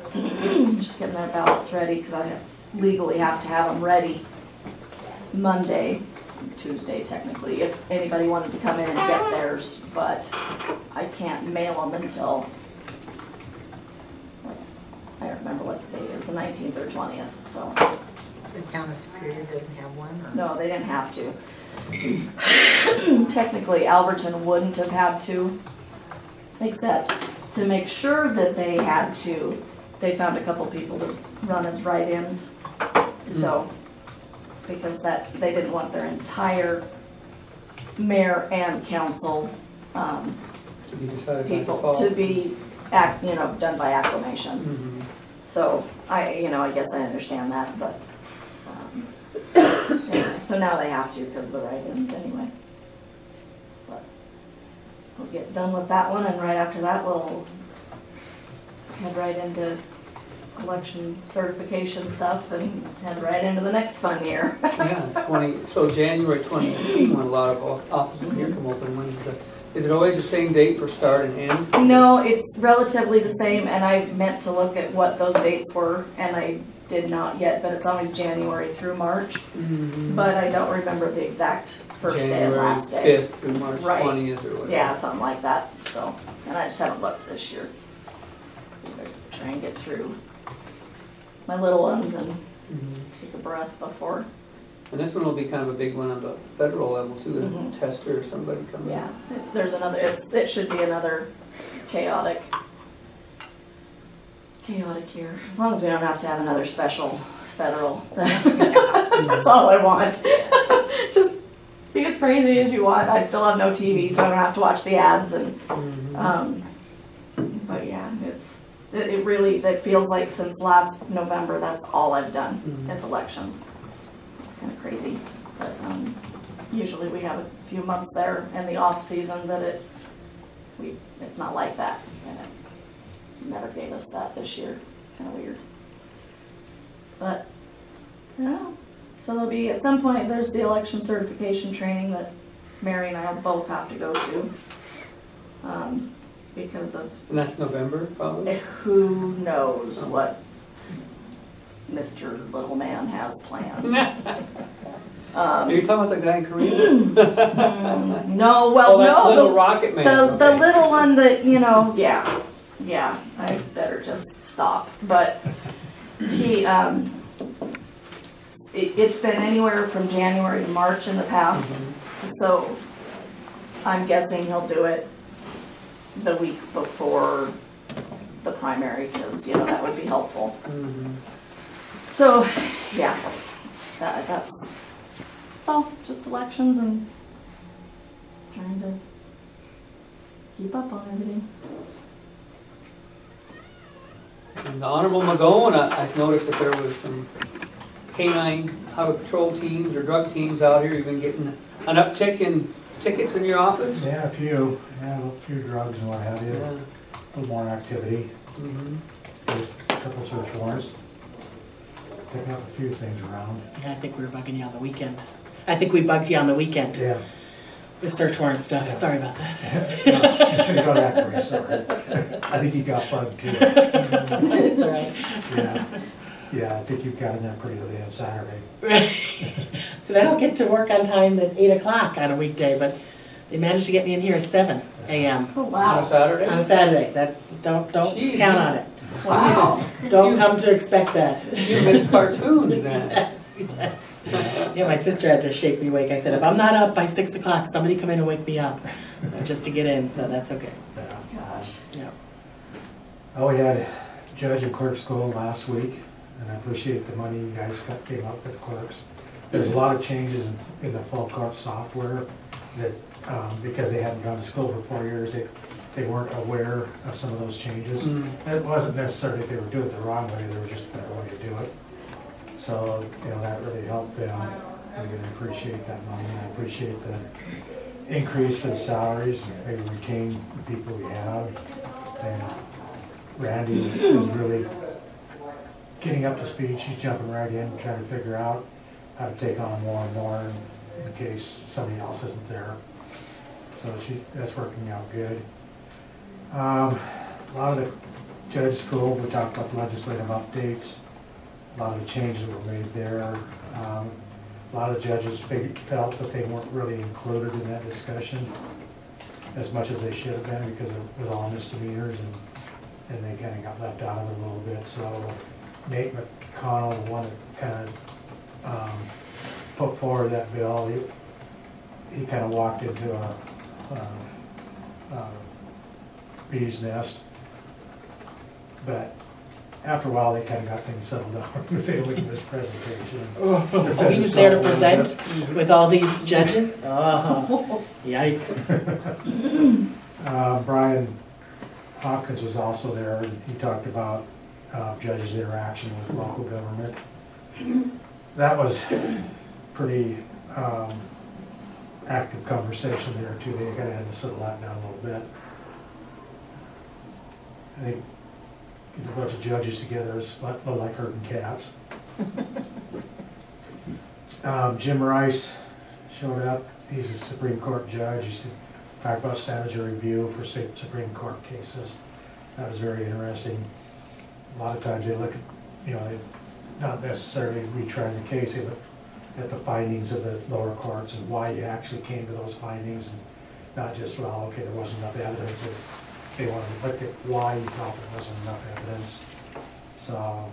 D: just getting their ballots ready because I legally have to have them ready Monday, Tuesday technically, if anybody wanted to come in and get theirs, but I can't mail them until, I don't remember what the date is, the 19th or 20th, so.
I: The town of Superior doesn't have one? Or?
D: No, they didn't have to. Technically, Alberton wouldn't have had to, except to make sure that they had to, they found a couple people to run as write-ins. So, because that, they didn't want their entire mayor and council
F: To be decided by
D: people
F: default.
D: to be, done by acclamation.
F: Mhm.
D: So, I guess I understand that, but, anyway, so now they have to because of the write-ins anyway. But we'll get done with that one, and right after that, we'll head right into election certification stuff and head right into the next fun year.
F: Yeah, so January 2018, when a lot of offices here come open, is it always the same date for start and end?
D: No, it's relatively the same, and I meant to look at what those dates were, and I did not yet, but it's always January through March.
F: Mhm.
D: But I don't remember the exact first day and last day.
F: January 5th through March
D: Right.
F: 20th or whatever.
D: Yeah, something like that, so, and I just haven't looked this year. Try and get through my little ones and
F: Mhm.
D: take a breath before,
F: And this one will be kind of a big one on the federal level too,
D: Mhm.
F: a tester or somebody coming in.
D: yeah, there's another, it should be another chaotic year, as long as we don't have to have another special federal. That's all I want. Just be as crazy as you want. I still have no TV, so I don't have to watch the ads and,
F: Mhm.
D: but yeah, it really, it feels like since last November, that's all I've done
F: Mhm.
D: is elections. It's kind of crazy, but, usually we have a few months there in the off season that it's not like that, and it never gave us that this year. Kind of weird. But, I don't know. So there'll be, at some point, there's the election certification training that Mary and I will both have to go to. because of
F: And that's November, probably?
D: who knows what Mr. Little Man has planned.
F: Are you talking about the guy in Korea?
D: No, well,
F: Oh, that
D: no.
F: little rocket man.
D: The
F: Okay.
D: little one that, yeah, I better just stop. But he, it's been anywhere from January to March in the past. So I'm guessing he'll do it the week before the primary, because, that would be helpful.
F: Mhm.
D: So, yeah, that's all, just elections and trying to keep up on everything.
F: And the Honorable McGowan, I've noticed that there was some canine highway patrol teams or drug teams out here. You've been getting an uptick in tickets in your office?
L: Yeah, a few drugs and what have you,
F: Yeah.
L: a little more activity,
F: Mhm.
L: there's a couple search warrants, picking up a few things around.
H: Yeah, I think we were bugging you on the weekend. I think we bugged you on the weekend
L: Yeah.
H: with search warrant stuff.
L: Yeah.
H: Sorry about that.
L: You're not accurate, sorry. I think you got bugged too.
H: It's all right.
L: Yeah, I think you got in there pretty late on Saturday.
H: So I don't get to work on time at 8 o'clock on a weekday, but they managed to get me in here at 7 a.m.
D: Oh,
F: On a
D: wow.
F: Saturday?
H: on a Saturday. Don't
F: Jeez.
H: count on it.
D: Wow.
H: Don't come to expect that.
F: You miss cartoons then.
H: Yes. Yeah, my sister had to shake me awake. I said, if I'm not up by 6 o'clock, somebody come in and wake me up just to get in, so that's okay.
D: Gosh.
H: Yeah.
L: Oh, we had judge and clerk school last week, and I appreciate the money you guys came up with clerks. There's a lot of changes in the full court software that, because they hadn't gone to school for 4 years, they weren't aware of some of those changes.
F: Mm.
L: And it wasn't necessarily that they were doing it the wrong way, they were just a better way to do it. So, that really helped them. I'm gonna appreciate that money, and I appreciate the increase for the salaries, maybe retain the people we have. And Randy is really getting up to speed, she's jumping right in, trying to figure out how to take on more and more in case somebody else isn't there. So that's working out good. A lot of the judge school, we talked about legislative updates, a lot of the changes were made there. A lot of the judges felt that they weren't really included in that discussion as much as they should have been because it was all misdemeanors and they kind of got left out of it a little bit. So Nate McConnell, the one that kind of put forward that bill, he kind of walked into a bee's nest. But after a while, they kind of got things settled down. He was able to give this presentation.
H: Oh, he was there to present with all these judges? Oh, yikes.
L: Brian Hopkins was also there, and he talked about judges' interaction with local government. That was pretty active conversation there too. They kind of had to settle that down a little bit. I think get a bunch of judges together is like herding cats. Jim Rice showed up. He's a Supreme Court judge. He's talked about standards of review for Supreme Court cases. That was very interesting. A lot of times they look at, they not necessarily retrying the case, they look at the findings of the lower courts and why you actually came to those findings, and not just, well, okay, there wasn't enough evidence. They want to look at why you thought there wasn't enough evidence. So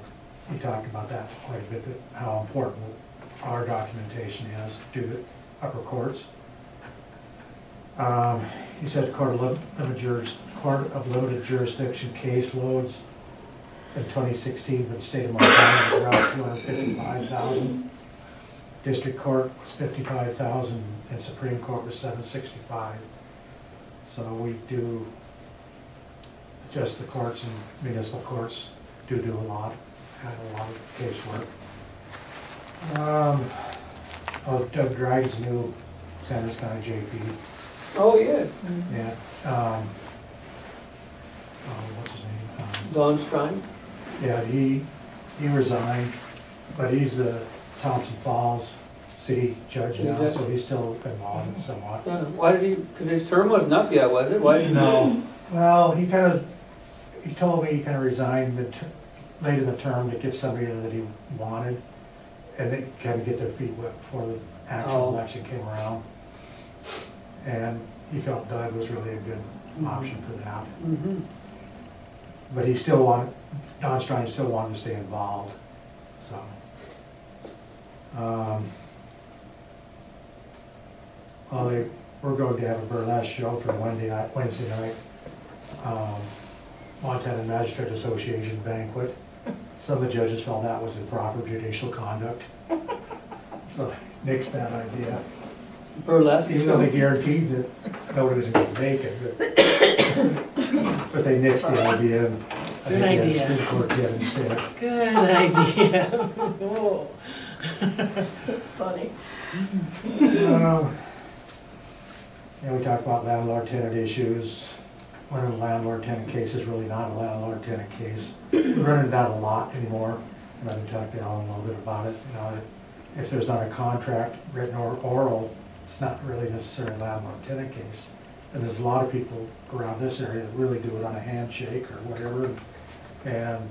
L: he talked about that quite a bit, that how important our documentation is to the upper courts. He said court of limited jurisdiction caseloads in 2016 for the state of Montana was around 255,000. District Court was 55,000 and Supreme Court was 765. So we do just the courts and municipal courts do a lot, have a lot of casework. Doug Dragg's new Sanders County JP.
F: Oh, yeah.
L: Yeah. What's his name?
F: Don Strine?
L: Yeah, he resigned, but he's the Thompson Falls city judge now, so he's still involved somewhat.
F: Why did he, because his term wasn't up yet, was it? Why did he?
L: No, Well, he told me he kind of resigned late in the term to get somebody that he wanted, and they kind of get their feet wet before the actual
F: Oh.
L: election came around. And he felt Doug was really a good option for that.
F: Mhm.
L: But Don Strine still wanted to stay involved, so. We're going to have a burlesque show for Wednesday night. Montana Magistrate Association banquet. Some of the judges felt that was improper judicial conduct. So nixed that idea.
F: Burlesque.
L: Even though they guaranteed that nobody was going to make it, but they nixed the idea. And I
H: Good
L: think
H: idea.
L: the Supreme Court did instead.
H: Good idea. Oh.
E: That's funny.
L: And we talked about landlord-tenant issues. One of the landlord-tenant case is really not a landlord-tenant case. We run into that a lot anymore. And I've talked to Alan a little bit about it. You know, if there's not a contract, written or oral, it's not really necessarily a landlord-tenant case. And there's a lot of people around this area that really do it on a handshake or whatever. And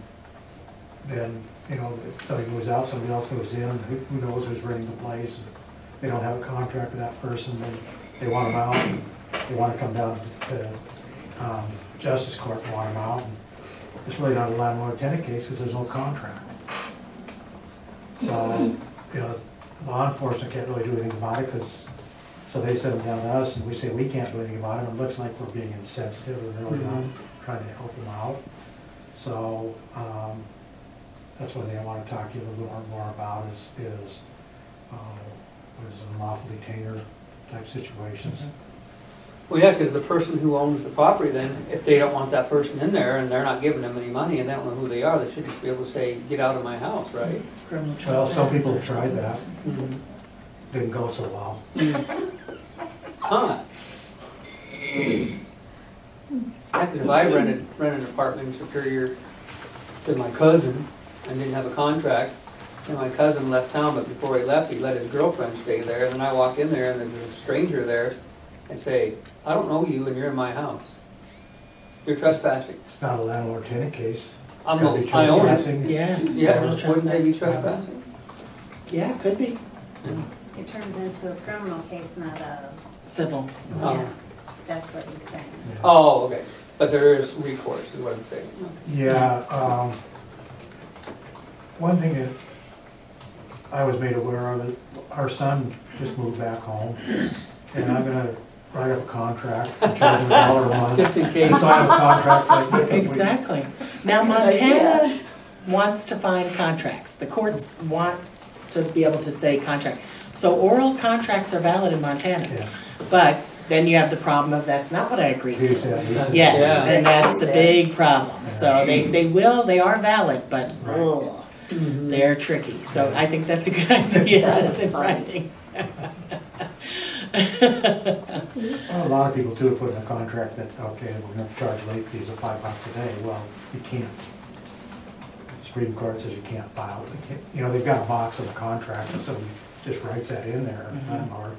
L: then, you know, if somebody moves out, somebody else moves in, who knows who's renting the place. They don't have a contract with that person, then they want them out, and they want to come down to Justice Court and want them out. And it's really not a landlord-tenant case because there's no contract. So, you know, law enforcement can't really do anything about it because, so they send them down to us and we say we can't do anything about it. It looks like we're being insensitive and really not trying to help them out. So, that's one thing I want to talk to you a little bit more about is unlawful detainer type situations.
F: Well, yeah, because the person who owns the property then, if they don't want that person in there and they're not giving them any money and they don't know who they are, they should just be able to say, get out of my house, right?
H: Criminal
L: Well, some
H: trespass
L: people
H: or
L: have tried that,
F: Mhm.
L: didn't go so well.
F: Huh. Yeah, because if I rented an apartment in Superior to my cousin and didn't have a contract, and my cousin left town, but before he left, he let his girlfriend stay there, and then I walk in there and there's a stranger there and say, I don't know you and you're in my house. You're trespassing.
L: It's not a landlord-tenant case. It's
F: I'm
L: gotta
F: no-
L: be
F: I own it.
L: trespassing.
H: Yeah.
F: Yeah,
H: criminal
F: wouldn't they be
H: trespass.
F: trespassing?
H: Yeah, could be.
J: It turns into a criminal case, not a,
H: Civil.
F: Oh.
J: yeah, that's what he's saying.
L: Yeah.
F: Oh, okay. But there is recourse, is what I'm saying.
L: Yeah, one thing that I was made aware of, is our son just moved back home, and I'm gonna write up a contract, and charge him $1 a month.
F: Just in case.
L: So I have a contract like that.
H: Exactly. Now Montana wants to find contracts. The courts want to be able to say contract. So oral contracts are valid in Montana.
L: Yeah.
H: But then you have the problem of that's not what I agreed
L: He
H: to.
L: said,
H: Yes,
F: Yeah.
H: and that's the big problem. So
L: Yeah.
H: they are valid, but
L: Right.
H: ugh,
F: Mhm.
H: they're tricky. So I think that's a good idea.
E: That
H: It's
E: is
H: in
E: fun.
H: writing.
L: Well, a lot of people too put in a contract that, okay, we're gonna charge late fees of $5 a day. Well, you can't. The Supreme Court says you can't file. You know, they've got a box of the contract, and somebody just writes that in there,
H: Mhm.
L: landlord.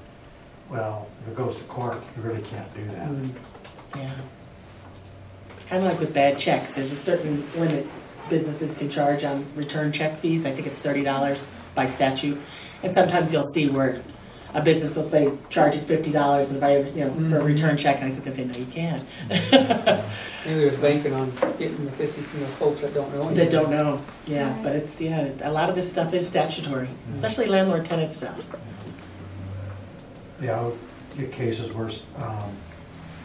L: Well, if it goes to court, you really can't do that.
H: Yeah. Kind of like with bad checks, there's a certain limit businesses can charge on return check fees. I think it's $30 by statute. And sometimes you'll see where a business will say, charge it $50 and if I, for a return check, and I say, no, you can't.
F: Maybe they're banking on getting the 50, folks that don't know anything.
H: They don't know, yeah, but it's, yeah, a lot of this stuff is statutory, especially landlord-tenant stuff.
L: Yeah, I get cases where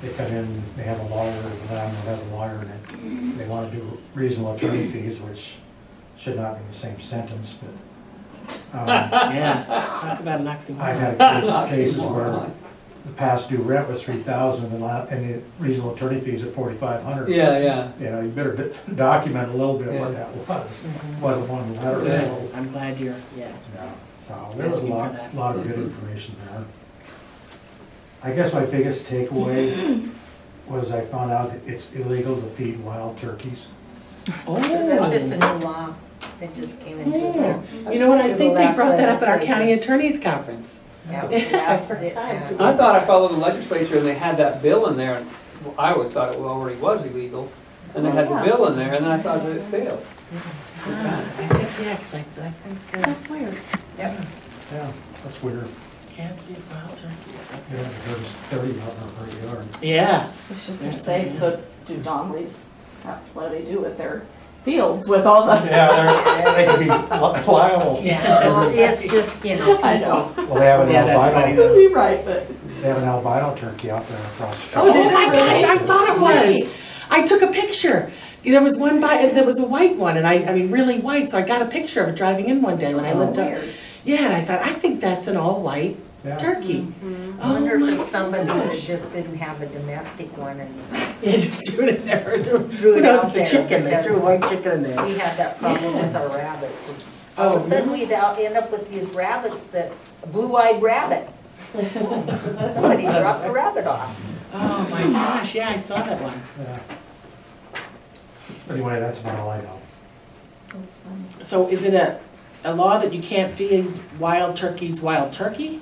L: they come in, they have a lawyer, the landlord has a lawyer, and they want to do reasonable attorney fees, which should not be in the same sentence, but
H: Yeah, talk about an oxymoron.
L: I've had cases where the past due rent was $3,000 and the reasonable attorney fees are $4,500.
F: Yeah.
L: You know, you better document a little bit what that was. Wasn't one of the letter.
H: Good, I'm glad you're, yeah.
L: Yeah, so there was a
H: Asking for that.
L: lot of good information there. I guess my biggest takeaway was I found out that it's illegal to feed wild turkeys.
H: Oh,
I: That's just a new law that just came into
H: Yeah.
I: effect.
H: You know what, I
I: Through
H: think
I: the
H: they
I: last
H: brought that up at our
I: legislature.
H: county attorney's conference.
I: Yeah,
H: Yeah,
I: that's
H: I
I: it,
H: forgot.
I: yeah.
F: I thought I followed the legislature and they had that bill in there, well, I always thought it already was illegal, and they had the
D: Yeah.
F: bill in there, and then I thought that it failed.
H: Yeah, 'cause I think,
G: That's weird.
L: Yeah, that's weird.
H: can't feed wild turkeys.
L: Yeah, there's 30 out in our front yard.
H: Yeah.
D: I was just gonna say, so do Donnellys, what do they do with their fields with all the?
L: Yeah, they could be liable.
H: Yeah.
I: Well, it's just, you know,
D: I know.
L: Well, they have an
H: Yeah, that's funny
L: albino,
H: though.
D: You're right, but.
L: they have an albino turkey out there across the street.
H: Oh, did I?
D: really?
H: Gosh, I thought it was. I took a picture. There was one there was a white one, and I mean really white, so I got a picture of it driving in one day when I lived up.
D: Weird.
H: Yeah, and I thought, I think that's an all-white
L: Yeah.
H: turkey.
I: I wonder if it's somebody that just didn't have a domestic one and
H: Yeah, just threw it in there.
I: Threw
H: Who
I: it
H: knows,
I: out
H: the
I: there
H: chicken, they
I: because-
H: threw a white chicken in there.
I: we had that problem with our rabbits. All of a sudden we'd end up with these rabbits that, a blue-eyed rabbit. Somebody dropped a rabbit off.
H: Oh my gosh, yeah, I saw that one.
L: Yeah. Anyway, that's about all I know.
D: That's funny.
H: So is it a law that you can't feed wild turkeys wild turkey?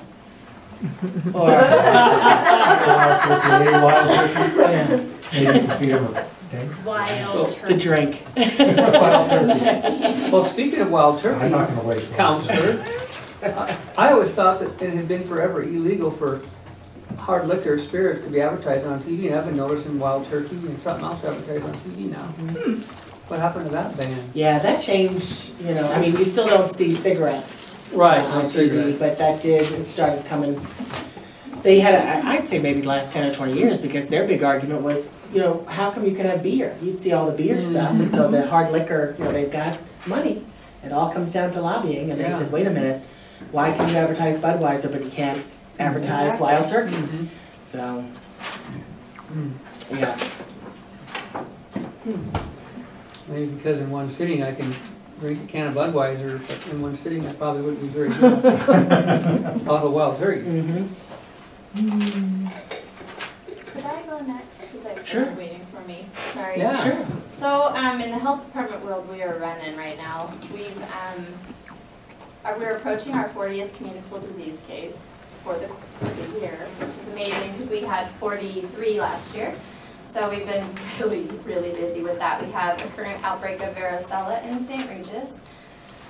H: Or,
L: Wild turkey, wild turkey.
H: yeah,
L: Maybe you could feed them a dang
J: Wild
H: the
J: turkey.
H: drink.
L: wild turkey.
F: Well, speaking of wild turkey,
L: I'm not gonna waste one.
F: counselor, I always thought that it had been forever illegal for hard liquor spirits to be advertised on TV, and I've been noticing wild turkey and something else advertised on TV now. What happened to that ban?
H: Yeah, that changed, you know, I mean, you still don't see cigarettes
F: Right,
H: on
F: no
H: TV,
F: cigarettes.
H: but that it started coming. They had, I'd say maybe the last 10 or 20 years, because their big argument was, you know, how come you can have beer? You'd see all the beer stuff, and so the hard liquor, you know, they've got money. It all comes down to lobbying, and they
F: Yeah.
H: said, wait a minute, why can you advertise Budweiser, but you can't advertise
F: Exactly.
H: Wild Turkey?
F: Mhm.
H: So,
F: Mm.
H: yeah.
F: Maybe because in one sitting I can drink a can of Budweiser, but in one sitting I probably wouldn't be very good. Off of wild turkey.
H: Mm-hmm.
J: Could I go next? Because I've
H: Sure.
J: been waiting for me. Sorry.
F: Yeah.
H: Sure.
J: So, in the health department world, we are running right now. We're approaching our 40th communicable disease case for the year, which is amazing because we had 43 last year. So we've been really, really busy with that. We have a current outbreak of varicella in St. Regis,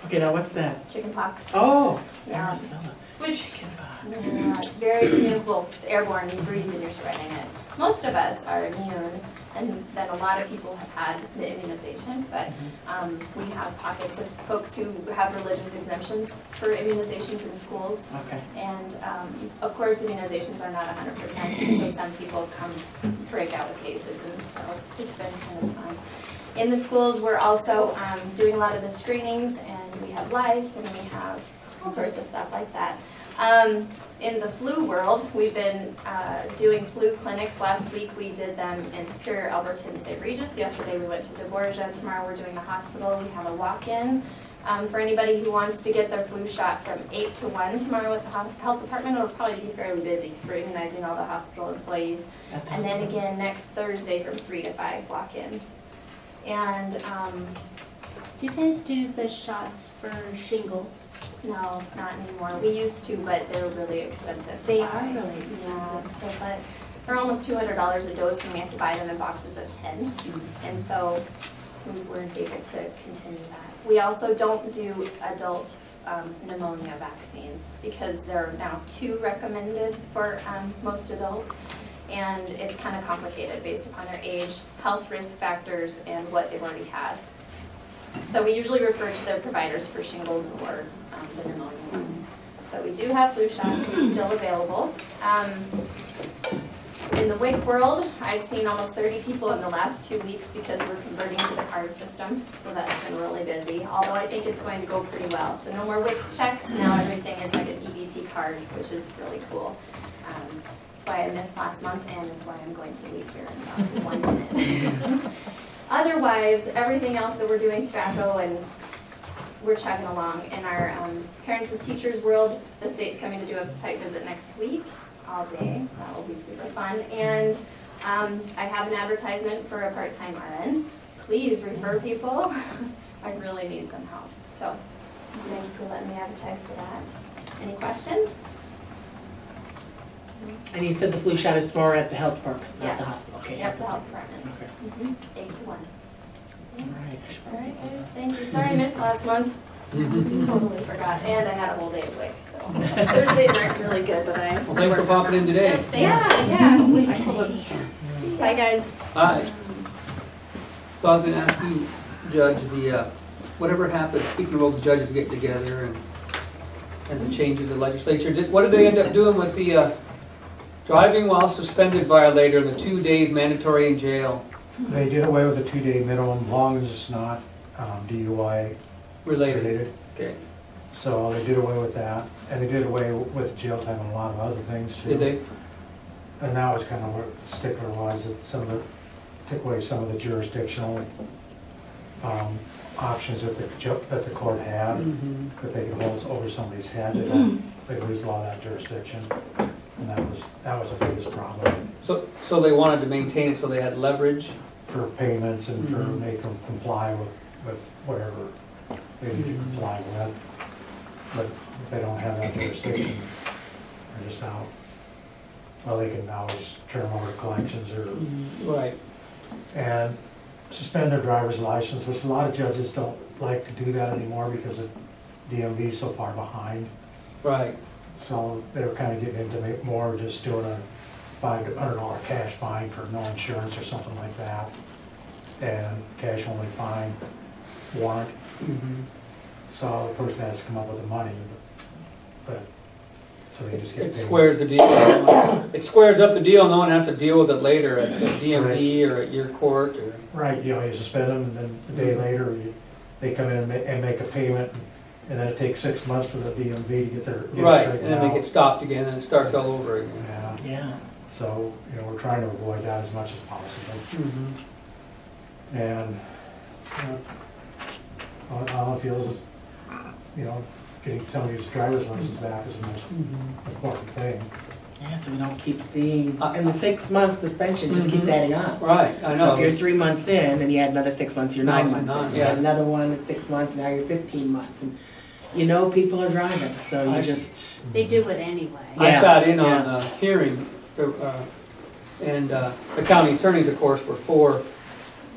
H: Okay, now what's that?
J: chickenpox.
H: Oh,
J: Yeah.
H: varicella.
J: Which
H: Chickenpox.
J: yeah, it's very communicable. It's airborne. You breathe and you're spreading it. Most of us are immune, and then a lot of people have had the immunization. But we have pockets of folks who have religious exemptions for immunizations in schools.
H: Okay.
J: And of course, immunizations are not 100%. So some people break out with cases, and so it's been kind of fun. In the schools, we're also doing a lot of the screenings, and we have lice, and we have all sorts of stuff like that. In the flu world, we've been doing flu clinics. Last week we did them in Superior, Alberta, and St. Regis. Yesterday we went to DeBorgia. Tomorrow we're doing the hospital. We have a walk-in for anybody who wants to get their flu shot from 8 to 1 tomorrow at the health department. It'll probably be fairly busy because we're immunizing all the hospital employees. And then again next Thursday from 3 to 5 walk-in. And do you guys do the shots for shingles? No, not anymore. We used to, but they're really expensive. They are really expensive. But they're almost $200 a dose, and we have to buy them in boxes of 10. And so we weren't able to continue that. We also don't do adult pneumonia vaccines because there are now 2 recommended for most adults. And it's kind of complicated based upon their age, health risk factors, and what they've already had. So we usually refer to their providers for shingles or the pneumonia ones. But we do have flu shots still available. In the WIC world, I've seen almost 30 people in the last 2 weeks because we're converting to the card system. So that's been really busy, although I think it's going to go pretty well. So no more WIC checks, now everything is like an EBT card, which is really cool. That's why I missed last month, and is why I'm going to leave here in about 1 minute. Otherwise, everything else that we're doing, tobacco, and we're chugging along. In our parents as teachers world, the state's coming to do a site visit next week, all day. That will be super fun. And I have an advertisement for a part-time RN. Please refer people. I really need some help. So thank you for letting me advertise for that. Any questions?
H: And you said the flu shot is tomorrow at the health department, not the
J: Yes.
H: hospital, okay?
J: Yep, the health department.
H: Okay,
J: 8 to 1.
H: all right.
J: All right, guys, thank you. Sorry I missed last month. Totally forgot, and I had a whole day away, so Thursdays aren't really good, but I.
F: Well, thanks for popping in today.
J: Yeah. Bye, guys.
F: Hi. So I was gonna ask you, Judge, whatever happened, speaking of all the judges getting together and the changes in the legislature, what did they end up doing with the driving while suspended violator and the 2 days mandatory in jail
L: They did away with the 2-day minimum, as long as it's not DUI
F: related?
L: related.
F: Okay,
L: So they did away with that, and they did away with jail time and a lot of other things too.
F: did they?
L: And that was kind of what stickler was, that took away some of the jurisdictional options that the court had,
F: Mhm.
L: that they could hold over somebody's head, they lose a lot of that jurisdiction. And that was the biggest problem
F: So they wanted to maintain it so they had leverage?
L: for payments and for
F: Mhm.
L: making them comply with whatever they need to comply with. But if they don't have that jurisdiction, they're just out. Well, they can always turn them over to collections
F: Right.
L: and suspend their driver's license, which a lot of judges don't like to do that anymore because the DMV is so far behind.
F: Right.
L: So they were kind of getting into more just doing a $500 cash fine for no insurance or something like that. And cash only fine warrant.
F: Mhm.
L: So the person has to come up with the money, but, so they just get
F: It
L: paid.
F: squares the deal. It squares up the deal, no one has to deal with it later at the DMV or at your court or.
L: Right, you suspend them, and then the day later, they come in and make a payment, and then it takes 6 months for the DMV to get it
F: Right,
L: straightened
F: and then they
L: out.
F: get stopped again and it starts all over again.
L: Yeah,
H: Yeah.
L: so, we're trying to avoid that as much as possible.
F: Mhm.
L: And, all it feels is, getting somebody's driver's license back is the most important thing.
H: Yeah, so we don't keep seeing,
F: Uh,
H: and the 6-month suspension just keeps
F: Mhm.
H: adding up.
F: Right, I know.
H: So if you're 3 months in, and you add another 6 months, you're 9
F: No, it's
H: months
F: not,
H: in. You
F: yeah.
H: add another one at 6 months, now you're 15 months. And people are driving, so
F: I
H: you
F: s-
H: just,
G: They do it anyway.
F: I
H: Yeah,
F: sat in on
H: yeah.
F: the hearing, and the county attorneys, of course, were for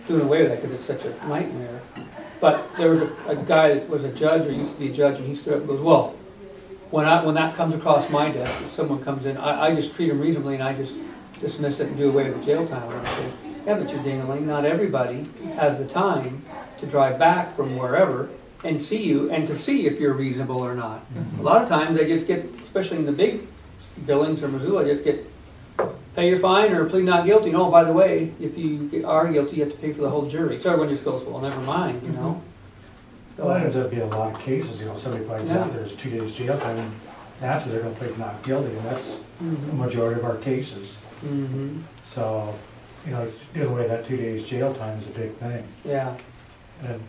F: doing away with that because it's such a nightmare. But there was a guy that was a judge, or used to be a judge, and he stood up and goes, well, when that comes across my desk, if someone comes in, I just treat them reasonably and I just dismiss it and do away with the jail time. And I said, yeah, but you're dingling, not everybody has the time to drive back from wherever and see you, and to see if you're reasonable or not. A lot of times they just get, especially in the big billings or Missoula, just get, pay your fine or plead not guilty. And oh, by the way, if you are guilty, you have to pay for the whole jury. So everyone just goes, well, never mind,
L: Well, that ends up being a lot of cases, somebody finds
F: Yeah.
L: out there's 2 days jail time, and naturally they're gonna plead not guilty, and that's the
F: Mhm.
L: majority of our cases.
F: Mhm.
L: So, it's doing away with that 2 days jail time is a big thing.
F: Yeah.
L: And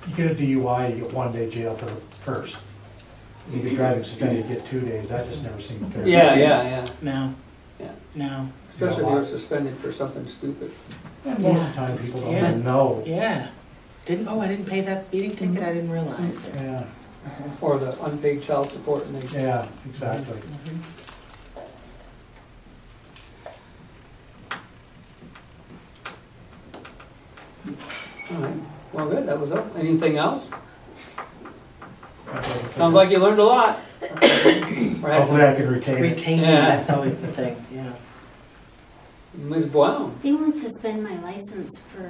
L: you get a DUI, you get 1 day jail for the first. You get driving suspended, you get 2 days, that just never seemed fair.
F: Yeah.
H: no.
F: Yeah.
H: No.
F: Especially if you're suspended for something stupid.
L: And most of the time, people don't
H: Yeah.
L: even know.
H: Yeah. I didn't pay that speeding ticket, I didn't realize.
L: Yeah,
F: Or the unpaid child support and they.
L: yeah, exactly.
F: All right. Well, good, that was all. Anything else? Sounds like you learned a lot. Or had
L: Hopefully I can retain it.
H: Retaining,
F: Yeah.
H: that's always the thing, yeah.
F: Ms. Brown.
M: They won't suspend my license for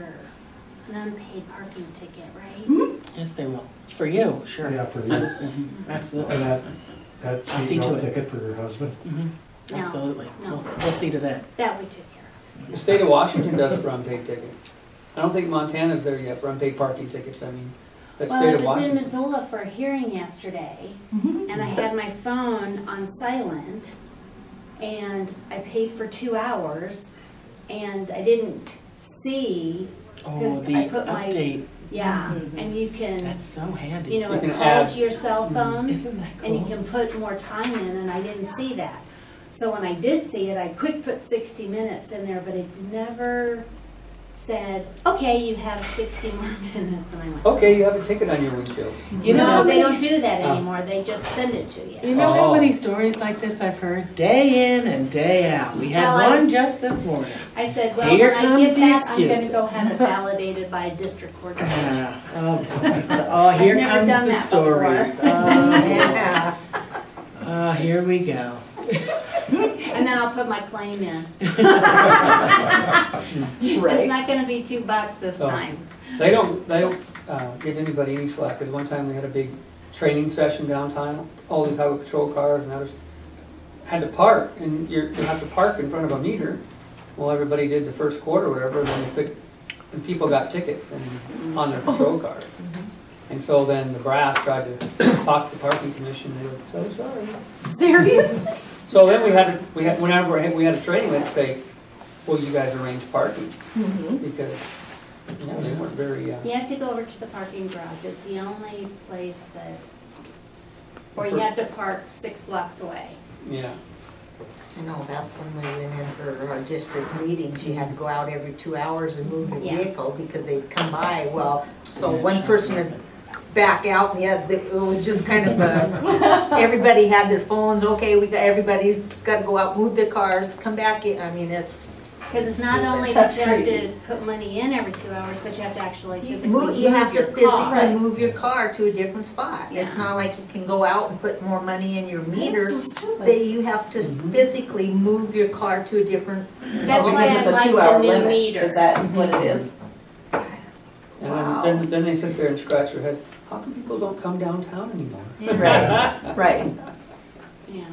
M: an unpaid parking ticket, right?
H: Yes, they will. For you, sure.
L: Yeah, for you.
H: Mhm, Absolutely.
L: And that's
H: I'll see to
L: seatbelt
H: it.
L: ticket for your husband.
H: Mhm,
M: No,
H: Absolutely.
M: no.
H: We'll see to that.
M: That we took care
F: The state of Washington does for unpaid tickets. I don't think Montana's there yet for unpaid parking tickets. I mean, that
M: of. Well,
F: state
M: I
F: of
M: was in
F: Washington.
M: Missoula for a hearing yesterday, and I had my phone on silent, and I paid for 2 hours, and I didn't see,
H: Oh,
M: because
H: the
M: I put my,
H: update,
M: yeah,
H: Mhm.
M: and you can,
H: that's so handy.
M: you know,
F: You
M: it
F: can
M: calls
F: add-
M: to your cell phone.
H: Isn't that
M: And you
H: cool?
M: can put more time in, and I didn't see that. So when I did see it, I quick put 60 minutes in there, but it never said, okay, you have 60 more minutes. And I went,
F: Okay, you have a ticket on your windshield.
H: You know how
M: no, they
H: many,
M: don't do that anymore. They just send it to you.
H: you know how
F: Oh.
H: many stories like this I've heard day in and day out. We had
M: Well,
H: one just this morning.
M: I said, well,
H: Here
M: when I
H: comes
M: get
H: the
M: that, I'm going to go
H: excuses.
M: have it validated by a district court judge.
H: Oh, boy. Oh, here
M: I've never
H: comes
M: done
H: the
M: that
H: stories.
M: before.
I: Yeah.
H: Oh, here we go.
M: And then I'll put my claim in. It's
E: Right.
M: not going to be $2 this
F: Oh.
M: time.
F: They don't give anybody any slack, because one time we had a big training session downtown, all these highway patrol cars, and I had to park, and you have to park in front of a meter. Well, everybody did the first quarter or whatever, and then and people got tickets on their patrol cars. And so then the brass tried to talk to the parking commission, they were so sorry.
M: Serious?
F: So then whenever we had a training, we'd say, well, you guys arrange parking, because, you know, they weren't very,
M: You have to go over to the parking garage. It's the only place that, or you have to park 6 blocks away.
F: yeah.
I: I know, that's when we went in for our district meetings, you had to go out every 2 hours and move your
M: Yeah.
I: vehicle because they'd come by, well, so one person would back out, and the other, it was just kind of everybody had their phones, okay, everybody's gotta go out, move their cars, come back in, I mean, it's.
M: Because it's not only
E: That's
M: that you have
E: crazy.
M: to put money in every 2 hours, but you have to actually
I: You
M: physically
I: move,
M: move
I: you have to
M: your
I: physically
M: car.
I: move your car to a different spot. It's
M: Yeah.
I: not like you can go out and put more money in your meter,
E: so stupid.
I: that you have to physically move your car to a different.
M: That's why
E: Because
M: I
E: of the
M: like
E: 2 hour
M: the new
E: limit.
M: meters.
E: Is that what it is?
F: And
E: Wow.
F: then they sit there and scratch their head, how come people don't come downtown anymore?
E: Right, right.
M: Yeah.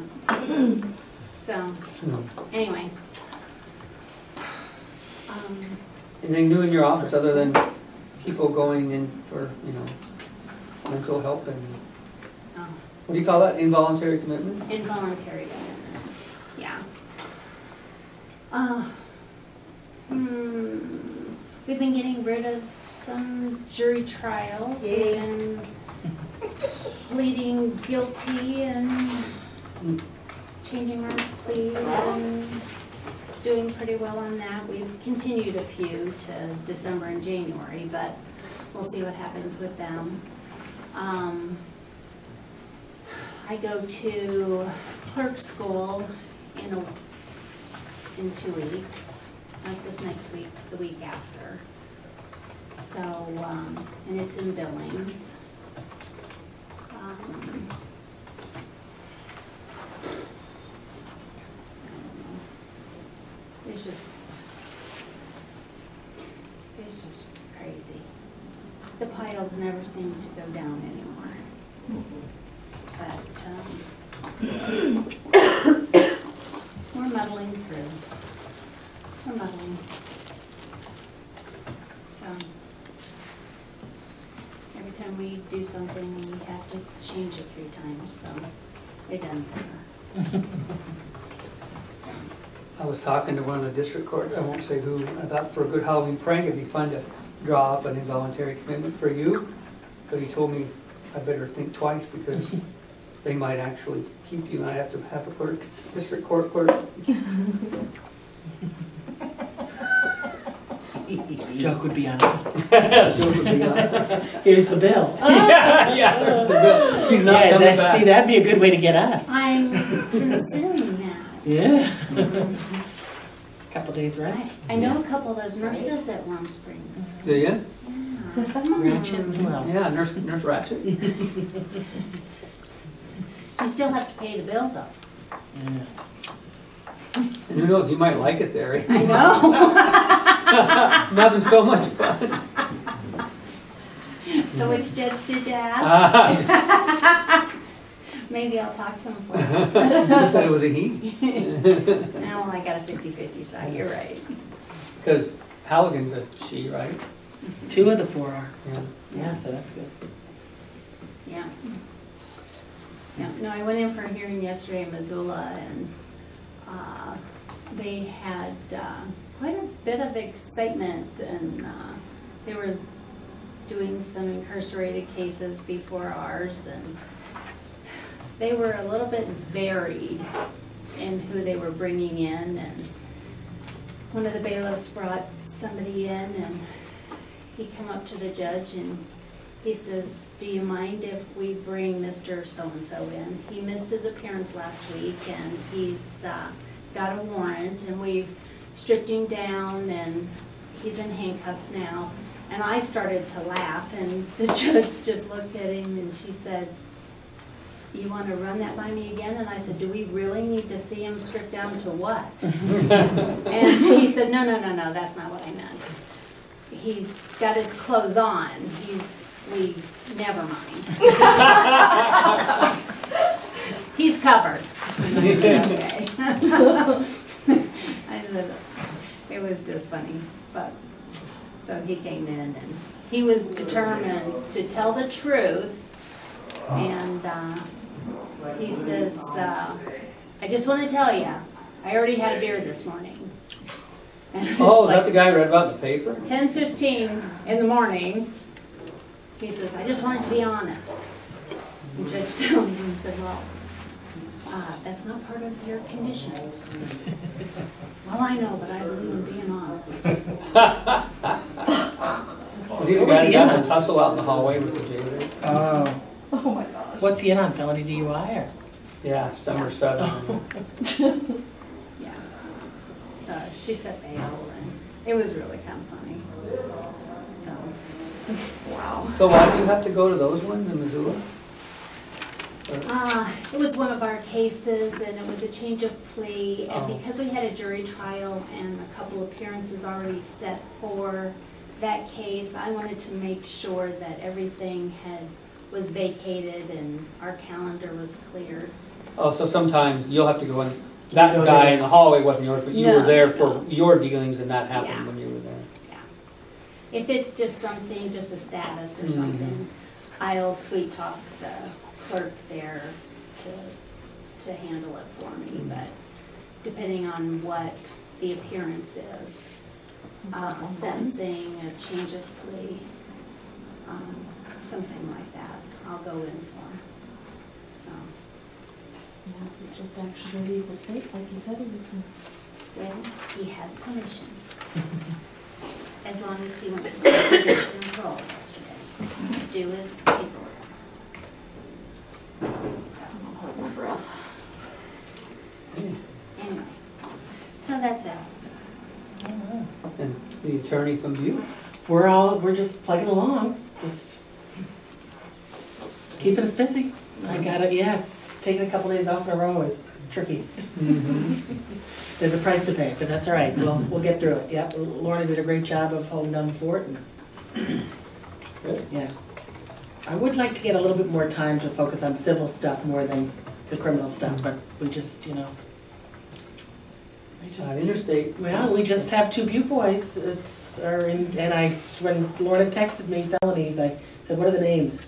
M: So,
F: No.
M: anyway.
F: Anything new in your office other than people going in for, you know, mental health and,
M: Oh.
F: what do you call that, involuntary commitment?
M: Involuntary commitment, yeah. We've been getting rid of some jury trials. We've
I: Yay.
M: been pleading guilty and changing our pleas and doing pretty well on that. We've continued a few to December and January, but we'll see what happens with them. I go to clerk school in 2 weeks, not this next week, the week after. So, and it's in Billings. It's just crazy. The piles never seem to go down anymore. But, we're muddling through. We're muddling. So, every time we do something, we have to change it 3 times, so it doesn't matter.
F: I was talking to one of the district court, I won't say who, I thought for a good Halloween prank, it'd be fun to draw up an involuntary commitment for you, but he told me I better think twice because they might actually keep you, and I have to have a clerk, district court clerk.
H: Joke would be on us.
F: Joke would be on.
H: Here's the bill.
F: Yeah, the bill. She's not coming
H: See,
F: back.
H: that'd be a good way to get us.
M: I'm considering that.
H: Yeah. Couple days rest.
M: I know a couple of those nurses at Warm Springs.
F: Do you?
M: Yeah.
H: Ratchet and who else?
F: Yeah, Nurse Ratchet.
M: You still have to pay the bill though.
H: Yeah.
F: And who knows, you might like it there.
M: I know.
F: I'm having so much fun.
M: So which judge did you ask? Maybe I'll talk to him for you.
F: You said it was a he?
M: Well, I got a 50-50 shot, you're right.
F: Because Halligan's a she, right?
H: 2 of the 4 are.
F: Yeah.
H: Yeah, so that's good.
M: Yeah. Yeah, no, I went in for a hearing yesterday in Missoula and they had quite a bit of excitement and they were doing some incarcerated cases before ours and they were a little bit varied in who they were bringing in and one of the bailiffs brought somebody in, and he come up to the judge and he says, do you mind if we bring Mr. So-and-so in? He missed his appearance last week, and he's got a warrant, and we've stripped him down, and he's in handcuffs now. And I started to laugh, and the judge just looked at him, and she said, you want to run that by me again? And I said, do we really need to see him stripped down to what? And he said, no, that's not what I meant. He's got his clothes on. Never mind. He's covered. Okay. I said, it was just funny, but, so he came in and he was determined to tell the truth, and he says, I just want to tell you, I already had a beer this morning. And it's
F: Oh, is that
M: like
F: the guy I read about in the paper?
M: 10:15 in the morning. He says, I just wanted to be honest. And Judge Tillman said, well, that's not part of your conditions. Well, I know, but I believe in being honest.
F: Was he the guy that got in a tussle out in the hallway with the jailer?
H: Oh my gosh. What's he in on, felony DUI or?
F: Yeah, summer 7.
M: Yeah. So she set bail, and it was really kind of funny. So, wow.
F: So why do you have to go to those ones in Missoula?
M: It was one of our cases, and it was a change of plea, and
F: Oh.
M: because we had a jury trial and a couple appearances already set for that case, I wanted to make sure that everything was vacated and our calendar was cleared.
F: Oh, so sometimes you'll have to go in, that guy in the hallway wasn't yours, but you were
M: No,
F: there
M: no.
F: for your dealings and that happened
M: Yeah.
F: when you were there.
M: If it's just something, just a status or
F: Mhm.
M: something, I'll sweet talk the clerk there to handle it for me, but depending on what the appearance is, sentencing, a change of plea, something like that, I'll go in for. So,
G: Yeah, you just actually leave the state like you said he was going
M: well, he has permission. As long as he went to consolidation and parole yesterday to do his paperwork. So,
D: Hold my breath.
M: anyway, so that's it.
F: And the attorney from Butte?
H: We're just plugging along, just keeping us busy. I got it, yeah, it's taking a couple days off in a row is tricky. There's a price to pay, but that's all right, we'll get through it, yeah. Lorna did a great job of holding down the fort, and
F: Good.
H: yeah. I would like to get a little bit more time to focus on civil stuff more than the criminal stuff, but we just, you know.
F: Interstate.
H: Well, we just have 2 Butte boys, and when Lorna texted me felonies, I said, what are the names?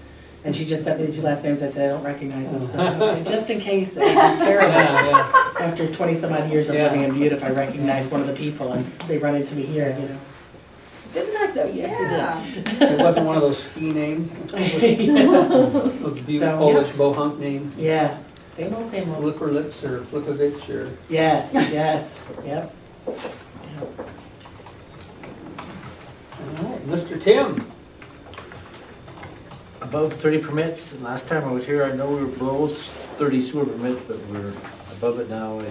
H: And she just sent me the 2 last names, I said, I don't recognize them, so just in case, it'd be terrible.
F: Yeah,
H: After 20-some odd years of
F: Yeah.
H: living in Butte, if I recognize one of the people and they run into me here, you know. Didn't I though? Yes,
F: yeah. It wasn't one of those ski names?
H: you did.
F: Those Butte
H: So,
F: Polish bohunk names?
H: Yeah, same old, same old.
F: Flipperlips or Flipovich or?
H: Yes, yes, yep.
F: All right, Mr. Tim.
N: Above 30 permits. Last time I was here, I know we were below 30 sewer permits, but we're above it now. I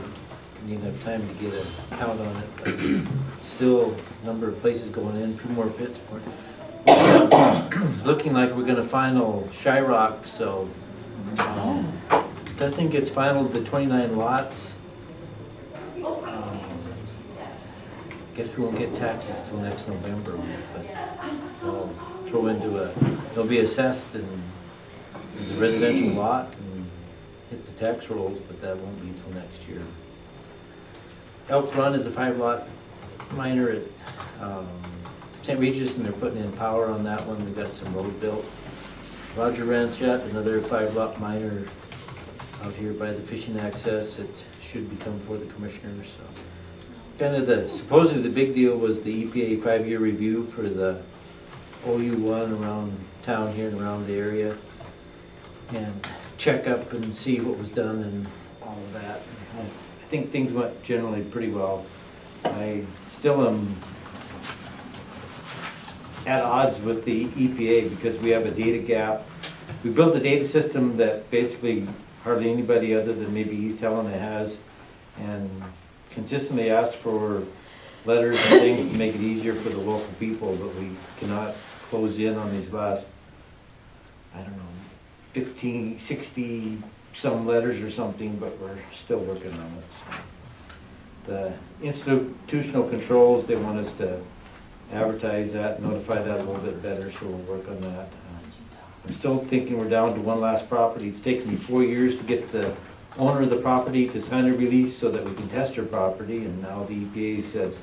N: need enough time to get a count on it. But still, a number of places going in, 2 more pits. It's looking like we're gonna final Shyrock, so that thing gets finaled to 29 lots. Guess we won't get taxes till next November, but they'll throw into they'll be assessed and as a residential lot and hit the tax rolls, but that won't be till next year. Elk Run is a 5-lot minor at St. Regis, and they're putting in power on that one. We got some road built. Roger Ranch yet, another 5-lot minor out here by the fishing access. It should become for the commissioners. So. Kind of supposedly the big deal was the EPA 5-year review for the OU1 around town here and around the area, and check up and see what was done and all of that. I think things went generally pretty well. I still am at odds with the EPA because we have a data gap. We built a data system that basically hardly anybody other than maybe East Helena has, and consistently asked for letters and things to make it easier for the local people, but we cannot close in on these last, I don't know, 15, 60 some letters or something, but we're still working on it. So. The institutional controls, they want us to advertise that, notify that a little bit better, so we'll work on that. I'm still thinking we're down to one last property. It's taken me 4 years to get the owner of the property to sign a release so that we can test her property, and now the EPA said,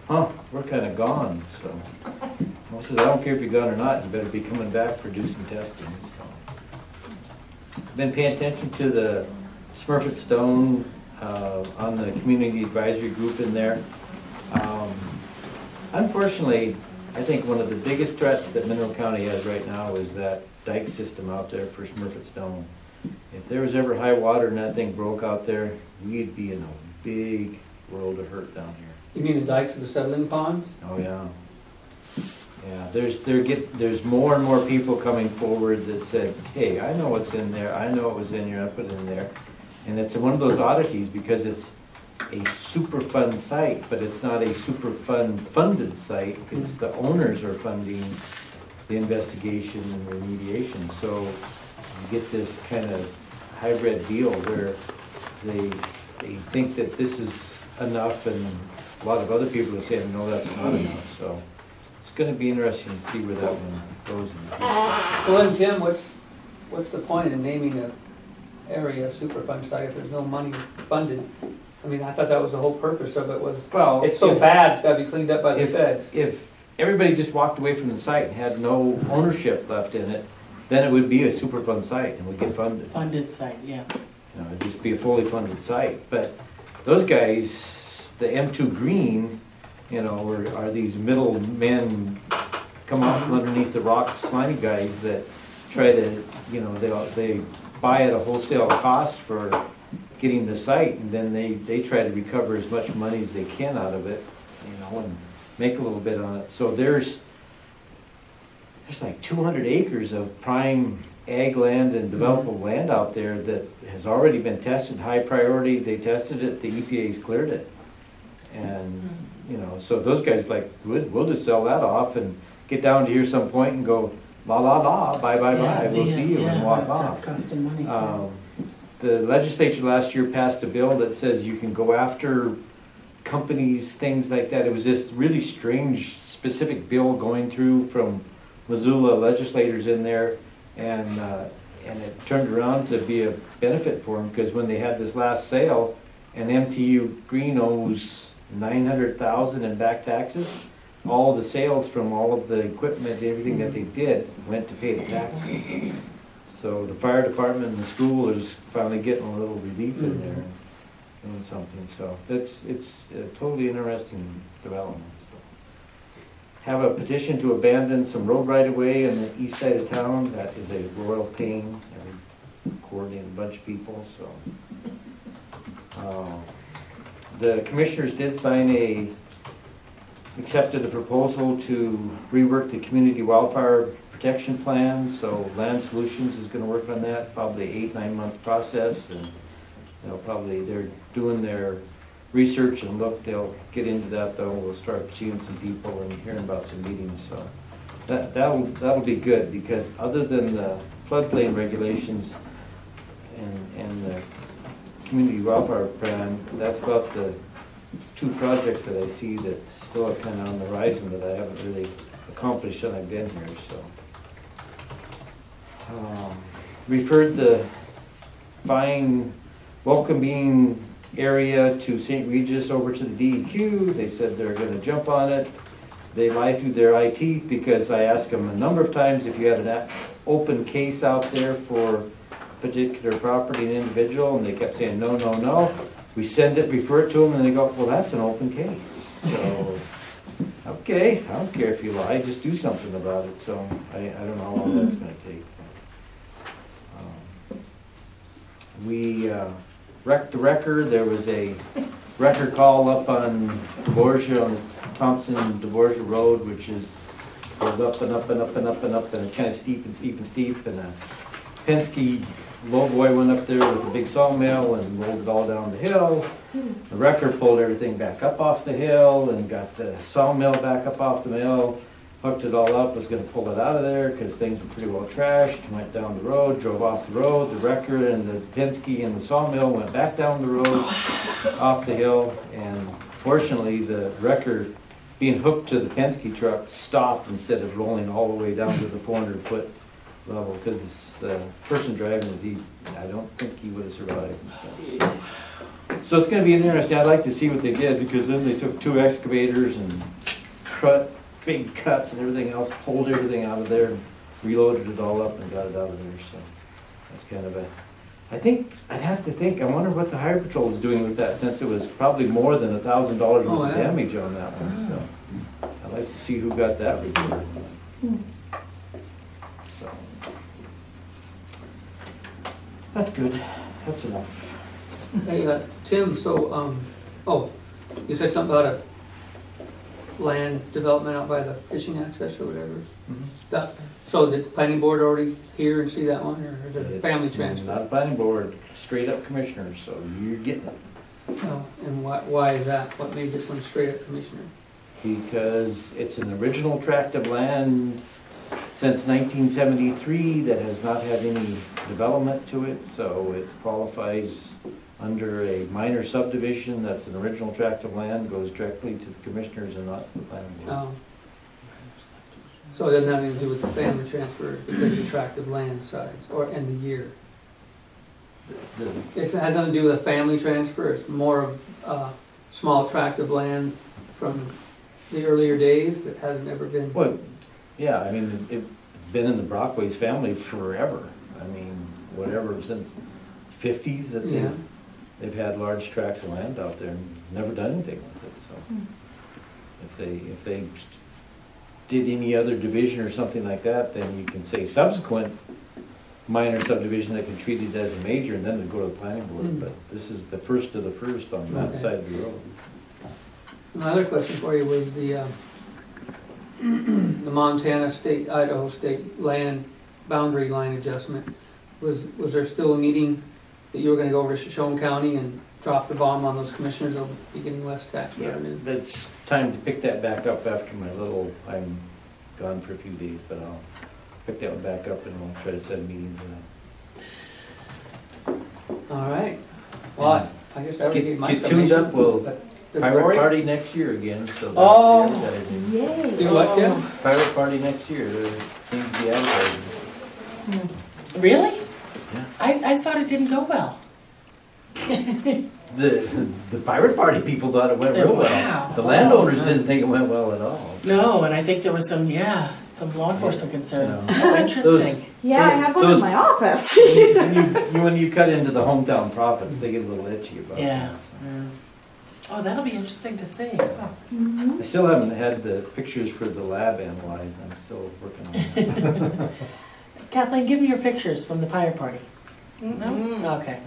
N: we're kind of gone, so. I says, I don't care if you're gone or not, you better be coming back for do some testing, so. Been paying attention to the Smurfett Stone on the community advisory group in there. Unfortunately, I think one of the biggest threats that Mineral County has right now is that dike system out there for Smurfett Stone. If there was ever high water and that thing broke out there, we'd be in a big world of hurt down here.
F: You mean the dikes of the settling ponds?
N: Oh, yeah. Yeah, there's more and more people coming forward that said, hey, I know what's in there, I know it was in here, I put it in there. And it's one of those oddities because it's a super fun site, but it's not a super fun funded site. It's the owners are funding the investigation and remediation. So you get this kind of hybrid deal where they think that this is enough, and a lot of other people are saying, no, that's not enough. So it's going to be interesting to see where that one goes.
F: Well, then, Jim, what's the point in naming an area Superfund site if there's no money funded? I mean, I thought that was the whole purpose of it was,
N: Well,
F: it's so bad, it's gotta be cleaned up by the feds.
N: If everybody just walked away from the site and had no ownership left in it, then it would be a Superfund site and would get funded.
H: Funded site, yeah.
N: You know, it'd just be a fully funded site. But those guys, the M2 Green, you know, are these middle men come off from underneath the rock slimy guys that try to, you know, they buy at a wholesale cost for getting the site, and then they try to recover as much money as they can out of it, you know, and make a little bit on it. So there's like 200 acres of prime ag land and developable land out there that has already been tested, high priority. They tested it, the EPA's cleared it. And, you know, so those guys like, we'll just sell that off and get down to here some point and go, la la la, bye bye bye, we'll see you, and walk off.
H: It's costing money.
N: The legislature last year passed a bill that says you can go after companies, things like that. It was this really strange, specific bill going through from Missoula legislators in there, and it turned around to be a benefit for them, because when they had this last sale, and MTU Green owes $900,000 in back taxes, all the sales from all of the equipment, everything that they did, went to pay the taxes. So the fire department and the school is finally getting a little relief in there, doing something. So it's a totally interesting development. So have a petition to abandon some road right-of-way in the east side of town. That is a royal pain. We coordinate a bunch of people. So the commissioners did accepted the proposal to rework the community wildfire protection plan. So Land Solutions is going to work on that, probably 8-9 month process, and they're doing their research and look. They'll get into that though. We'll start seeing some people and hearing about some meetings. So that'll be good, because other than the floodplain regulations and the community wildfire plan, that's about the two projects that I see that still are kind of on the horizon that I haven't really accomplished since I've been here. So referred the fine welcoming area to St. Regis over to the DEQ. They said they're going to jump on it. They lie through their eye teeth, because I asked them a number of times if you had an open case out there for particular property and individual, and they kept saying no, no, no. We send it, refer it to them, and they go, well, that's an open case. So, okay, I don't care if you lie, just do something about it. So I don't know how long that's going to take. We wrecked the wrecker. There was a wrecker call up on Dvorak, on Thompson Dvorak Road, which is Goes up and up and up and up and up, and it's kind of steep and steep and steep, and a Penske lowboy went up there with a big sawmill and rolled it all down the hill. The wrecker pulled everything back up off the hill and got the sawmill back up off the mill, hooked it all up, was gonna pull it out of there because things were pretty well trashed, went down the road, drove off the road. The wrecker and the Penske and the sawmill went back down the road, off the hill, and fortunately, the wrecker, being hooked to the Penske truck, stopped instead of rolling all the way down to the 400-foot level, because the person driving it, I don't think he would have survived and stuff. So it's gonna be interesting. I'd like to see what they did, because then they took 2 excavators and big cuts and everything else, pulled everything out of there, and reloaded it all up and got it out of there, so that's kind of I wonder what the Highway Patrol is doing with that, since it was probably more than $1,000 worth of damage on that one, so I'd like to see who got that report. So, that's good, that's enough.
F: Hey, Tim, so, you said something about a land development out by the fishing access or whatever. So did the planning board already hear and see that one, or is it a family transfer?
N: Not a planning board, straight up commissioners, so you're getting it.
F: Oh, and why is that? What made this one straight up commissioner?
N: Because it's an original tract of land since 1973 that has not had any development to it, so it qualifies under a minor subdivision. That's an original tract of land, goes directly to the commissioners and not the planning board.
F: Oh. So it doesn't have anything to do with the family transfer, because the tract of land size, and the year? It has nothing to do with a family transfer, it's more of a small tract of land from the earlier days that has never been...
N: Well, yeah, I mean, it's been in the Brockways family forever. I mean, whatever, since 50s that they've had large tracts of land out there and never done anything with it, so. If they did any other division or something like that, then you can say subsequent minor subdivision that can treat it as a major, and then it'd go to the planning board, but this is the first of the first on that side of the road.
F: My other question for you was the Montana state, Idaho state land boundary line adjustment. Was there still a meeting that you were gonna go over to Shoshone County and drop the bomb on those commissioners? They'll be getting less tax revenue.
N: It's time to pick that back up after I'm gone for a few days, but I'll pick that one back up and we'll try to set a meeting for that.
F: All right. Well, I guess I already gave my
N: Get tuned up, we'll pirate
F: Rory?
N: party next year again, so.
G: Yay.
F: Do what, Tim?
N: Pirate party next year, there seems to be advertising.
H: Really?
N: Yeah.
H: I thought it didn't go well.
N: The pirate party people thought it went real well.
H: Wow.
N: The landowners didn't think it went well at all.
H: No, and I think there was some law enforcement concerns.
N: Yeah.
H: Oh, interesting.
D: Yeah, I have one in my office.
N: When you cut into the hometown profits, they get a little itchy about
H: Yeah.
N: that.
H: Oh, that'll be interesting to see.
N: I still haven't had the pictures for the lab analyzed. I'm still working on that.
H: Kathleen, give me your pictures from the pirate party. No? Okay.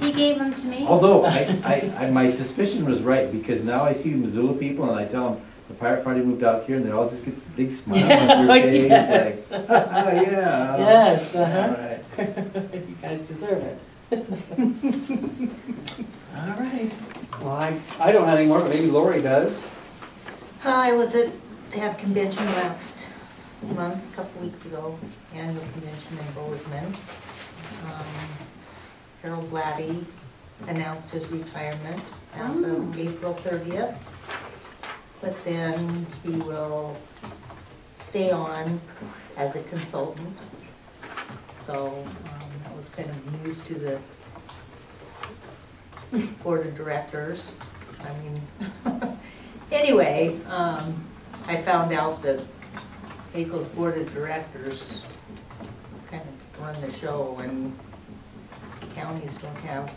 M: He gave them to me.
N: Although my suspicion was right, because now I see Missoula people and I tell them the pirate party moved out here and they all just get this big smile on their face.
H: Yes.
N: Like, oh, yeah.
H: Yes.
N: All right.
H: You guys deserve it. All right.
F: Well, I don't have any more, but maybe Lori does.
I: I was had convention last month, a couple weeks ago, annual convention in Bozeman. Harold Blatty announced his retirement as of April 30th, but then he will stay on as a consultant. So that was kind of news to the board of directors. I mean, anyway, I found out that ACO's board of directors kind of run the show, and counties don't have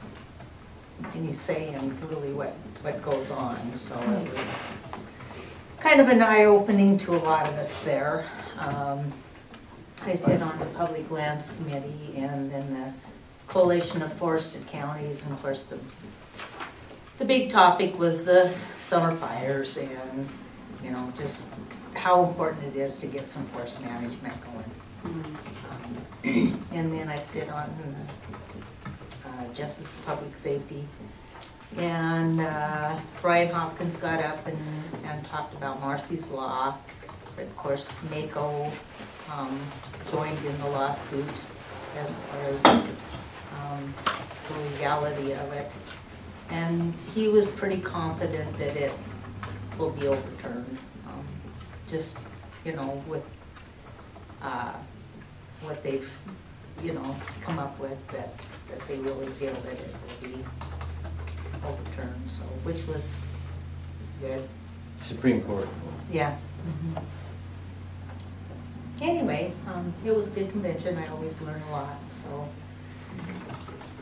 I: any say in really what goes on. So it was kind of an eye-opening to a lot of us there. I sit on the Public Lands Committee and then the Coalition of Forested Counties, and of course the big topic was the summer fires and, just how important it is to get some force management going. And then I sit on Justice and Public Safety. And Brian Hopkins got up and talked about Marcy's Law. But of course, Mako joined in the lawsuit as far as the legality of it. And he was pretty confident that it will be overturned. Just, you know, with what they've, you know, come up with, that they really feel that it will be overturned, so, which was good.
N: Supreme Court.
I: Yeah. So, anyway, it was a good convention. I always learn a lot, so.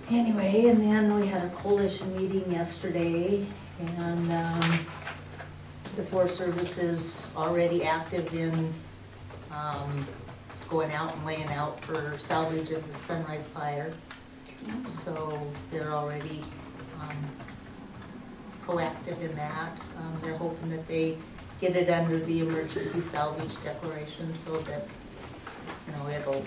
I: Anyway, and then we had a coalition meeting yesterday, and the Forest Service is already active in going out and laying out for salvage of the Sunrise Fire. So they're already proactive in that. They're hoping that they get it under the emergency salvage declaration so that, you know,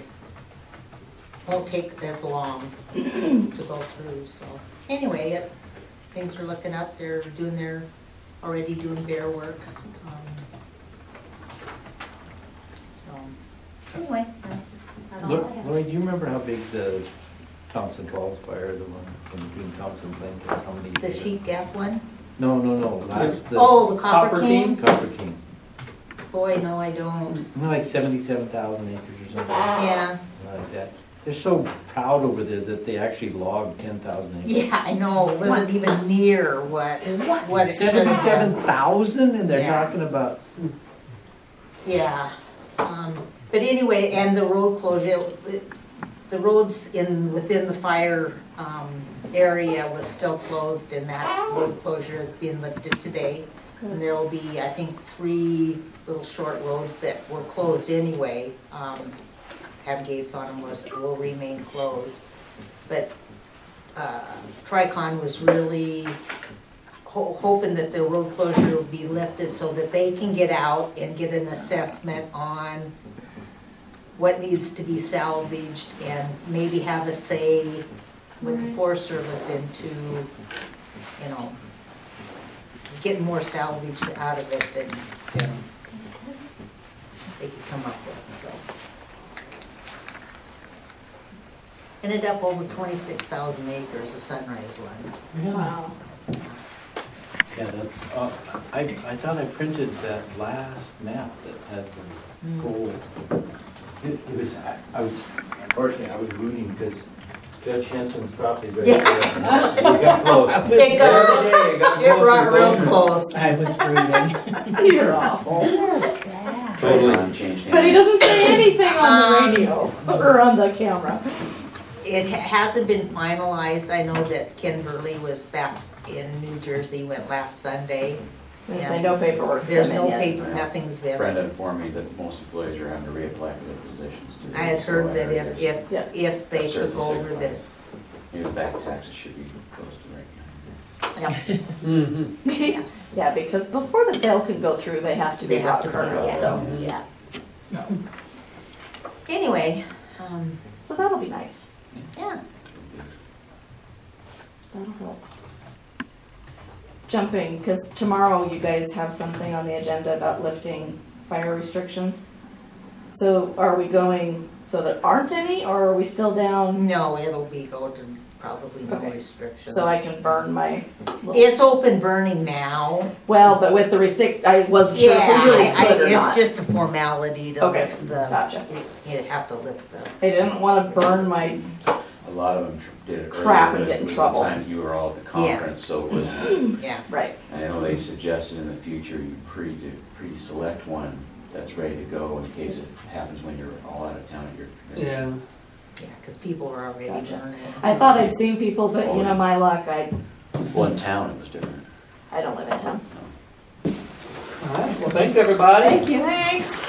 I: won't take as long to go through. So anyway, things are looking up. They're already doing bear work. So anyway, that's all I have.
N: Lori, do you remember how big the Thompson Falls fire, the one in between Thompson and Lincoln, how many?
I: The Sheep Gap one?
N: No, last, the
I: Oh, the Copper King?
N: Copper King.
I: Boy, no, I don't.
N: Isn't it like 77,000 acres or something?
I: Yeah.
N: Like that. They're so proud over there that they actually logged 10,000 acres.
I: Yeah, I know. It wasn't even near what it should have been.
N: 77,000, and they're
I: Yeah.
N: talking about.
I: Yeah. But anyway, and the road closure, the roads within the fire area was still closed, and that road closure is being lifted today. And there will be, I think, 3 little short roads that were closed anyway, have gates on them, will remain closed. But Tricon was really hoping that the road closure will be lifted so that they can get out and get an assessment on what needs to be salvaged and maybe have a say with the Forest Service into, you know, getting more salvage out of it than they could come up with, so. Ended up over 26,000 acres of Sunrise one.
G: Wow.
N: Yeah, that's. I thought I printed that last map that had the gold. It was. Unfortunately, I was rooting because Judge Henson's property right there. We got close.
I: It brought real close.
H: I was reading.
G: You're awful.
K: Totally unchanged.
G: But he doesn't say anything on the radio or on the camera.
I: It hasn't been finalized. I know that Ken Burley was back in New Jersey, went last Sunday.
G: There's no paperwork.
I: There's no paper, nothing's been.
K: Brenda informed me that most employees are having to reapply for their positions today.
I: I had
K: so
I: heard that
K: heard there's
I: if they
K: a certain
I: took over that.
K: signal. Maybe the back taxes should be close to right
F: Mm-hmm.
G: Yeah, because before the sale can go through, they have to be
I: They have to
G: rock
I: be,
G: hard,
I: yeah.
G: so, yeah.
I: So, anyway,
G: So that'll be nice.
I: yeah.
G: That'll help. Jumping, because tomorrow you guys have something on the agenda about lifting fire restrictions. So are we going so there aren't any, or are we still down?
I: No, it'll be go to probably no
G: Okay.
I: restrictions.
G: So I can burn my little.
I: It's open burning now.
G: Well, but with the I wasn't sure if
I: Yeah,
G: we really could or
I: it's
G: not.
I: just a formality to
G: Okay,
I: lift the,
G: gotcha.
I: you have to lift the.
G: I didn't want to burn my,
K: now. A lot of them did it
G: Crap
K: earlier,
G: and
K: but
G: get in
K: it was
G: trouble.
K: the time you were all at the
I: Yeah.
K: conference, so it was.
I: Yeah.
G: right,
K: I know they suggested in the future you pre-select one that's ready to go in case it happens when you're all out of town at your convention.
F: Yeah.
I: Yeah, because people are already
G: Gotcha.
I: burning.
G: I thought I'd seen people, but you know, my luck,
K: Well, in town it was different.
G: I don't live in town.
F: All right, well, thanks, everybody.
G: you. Thanks.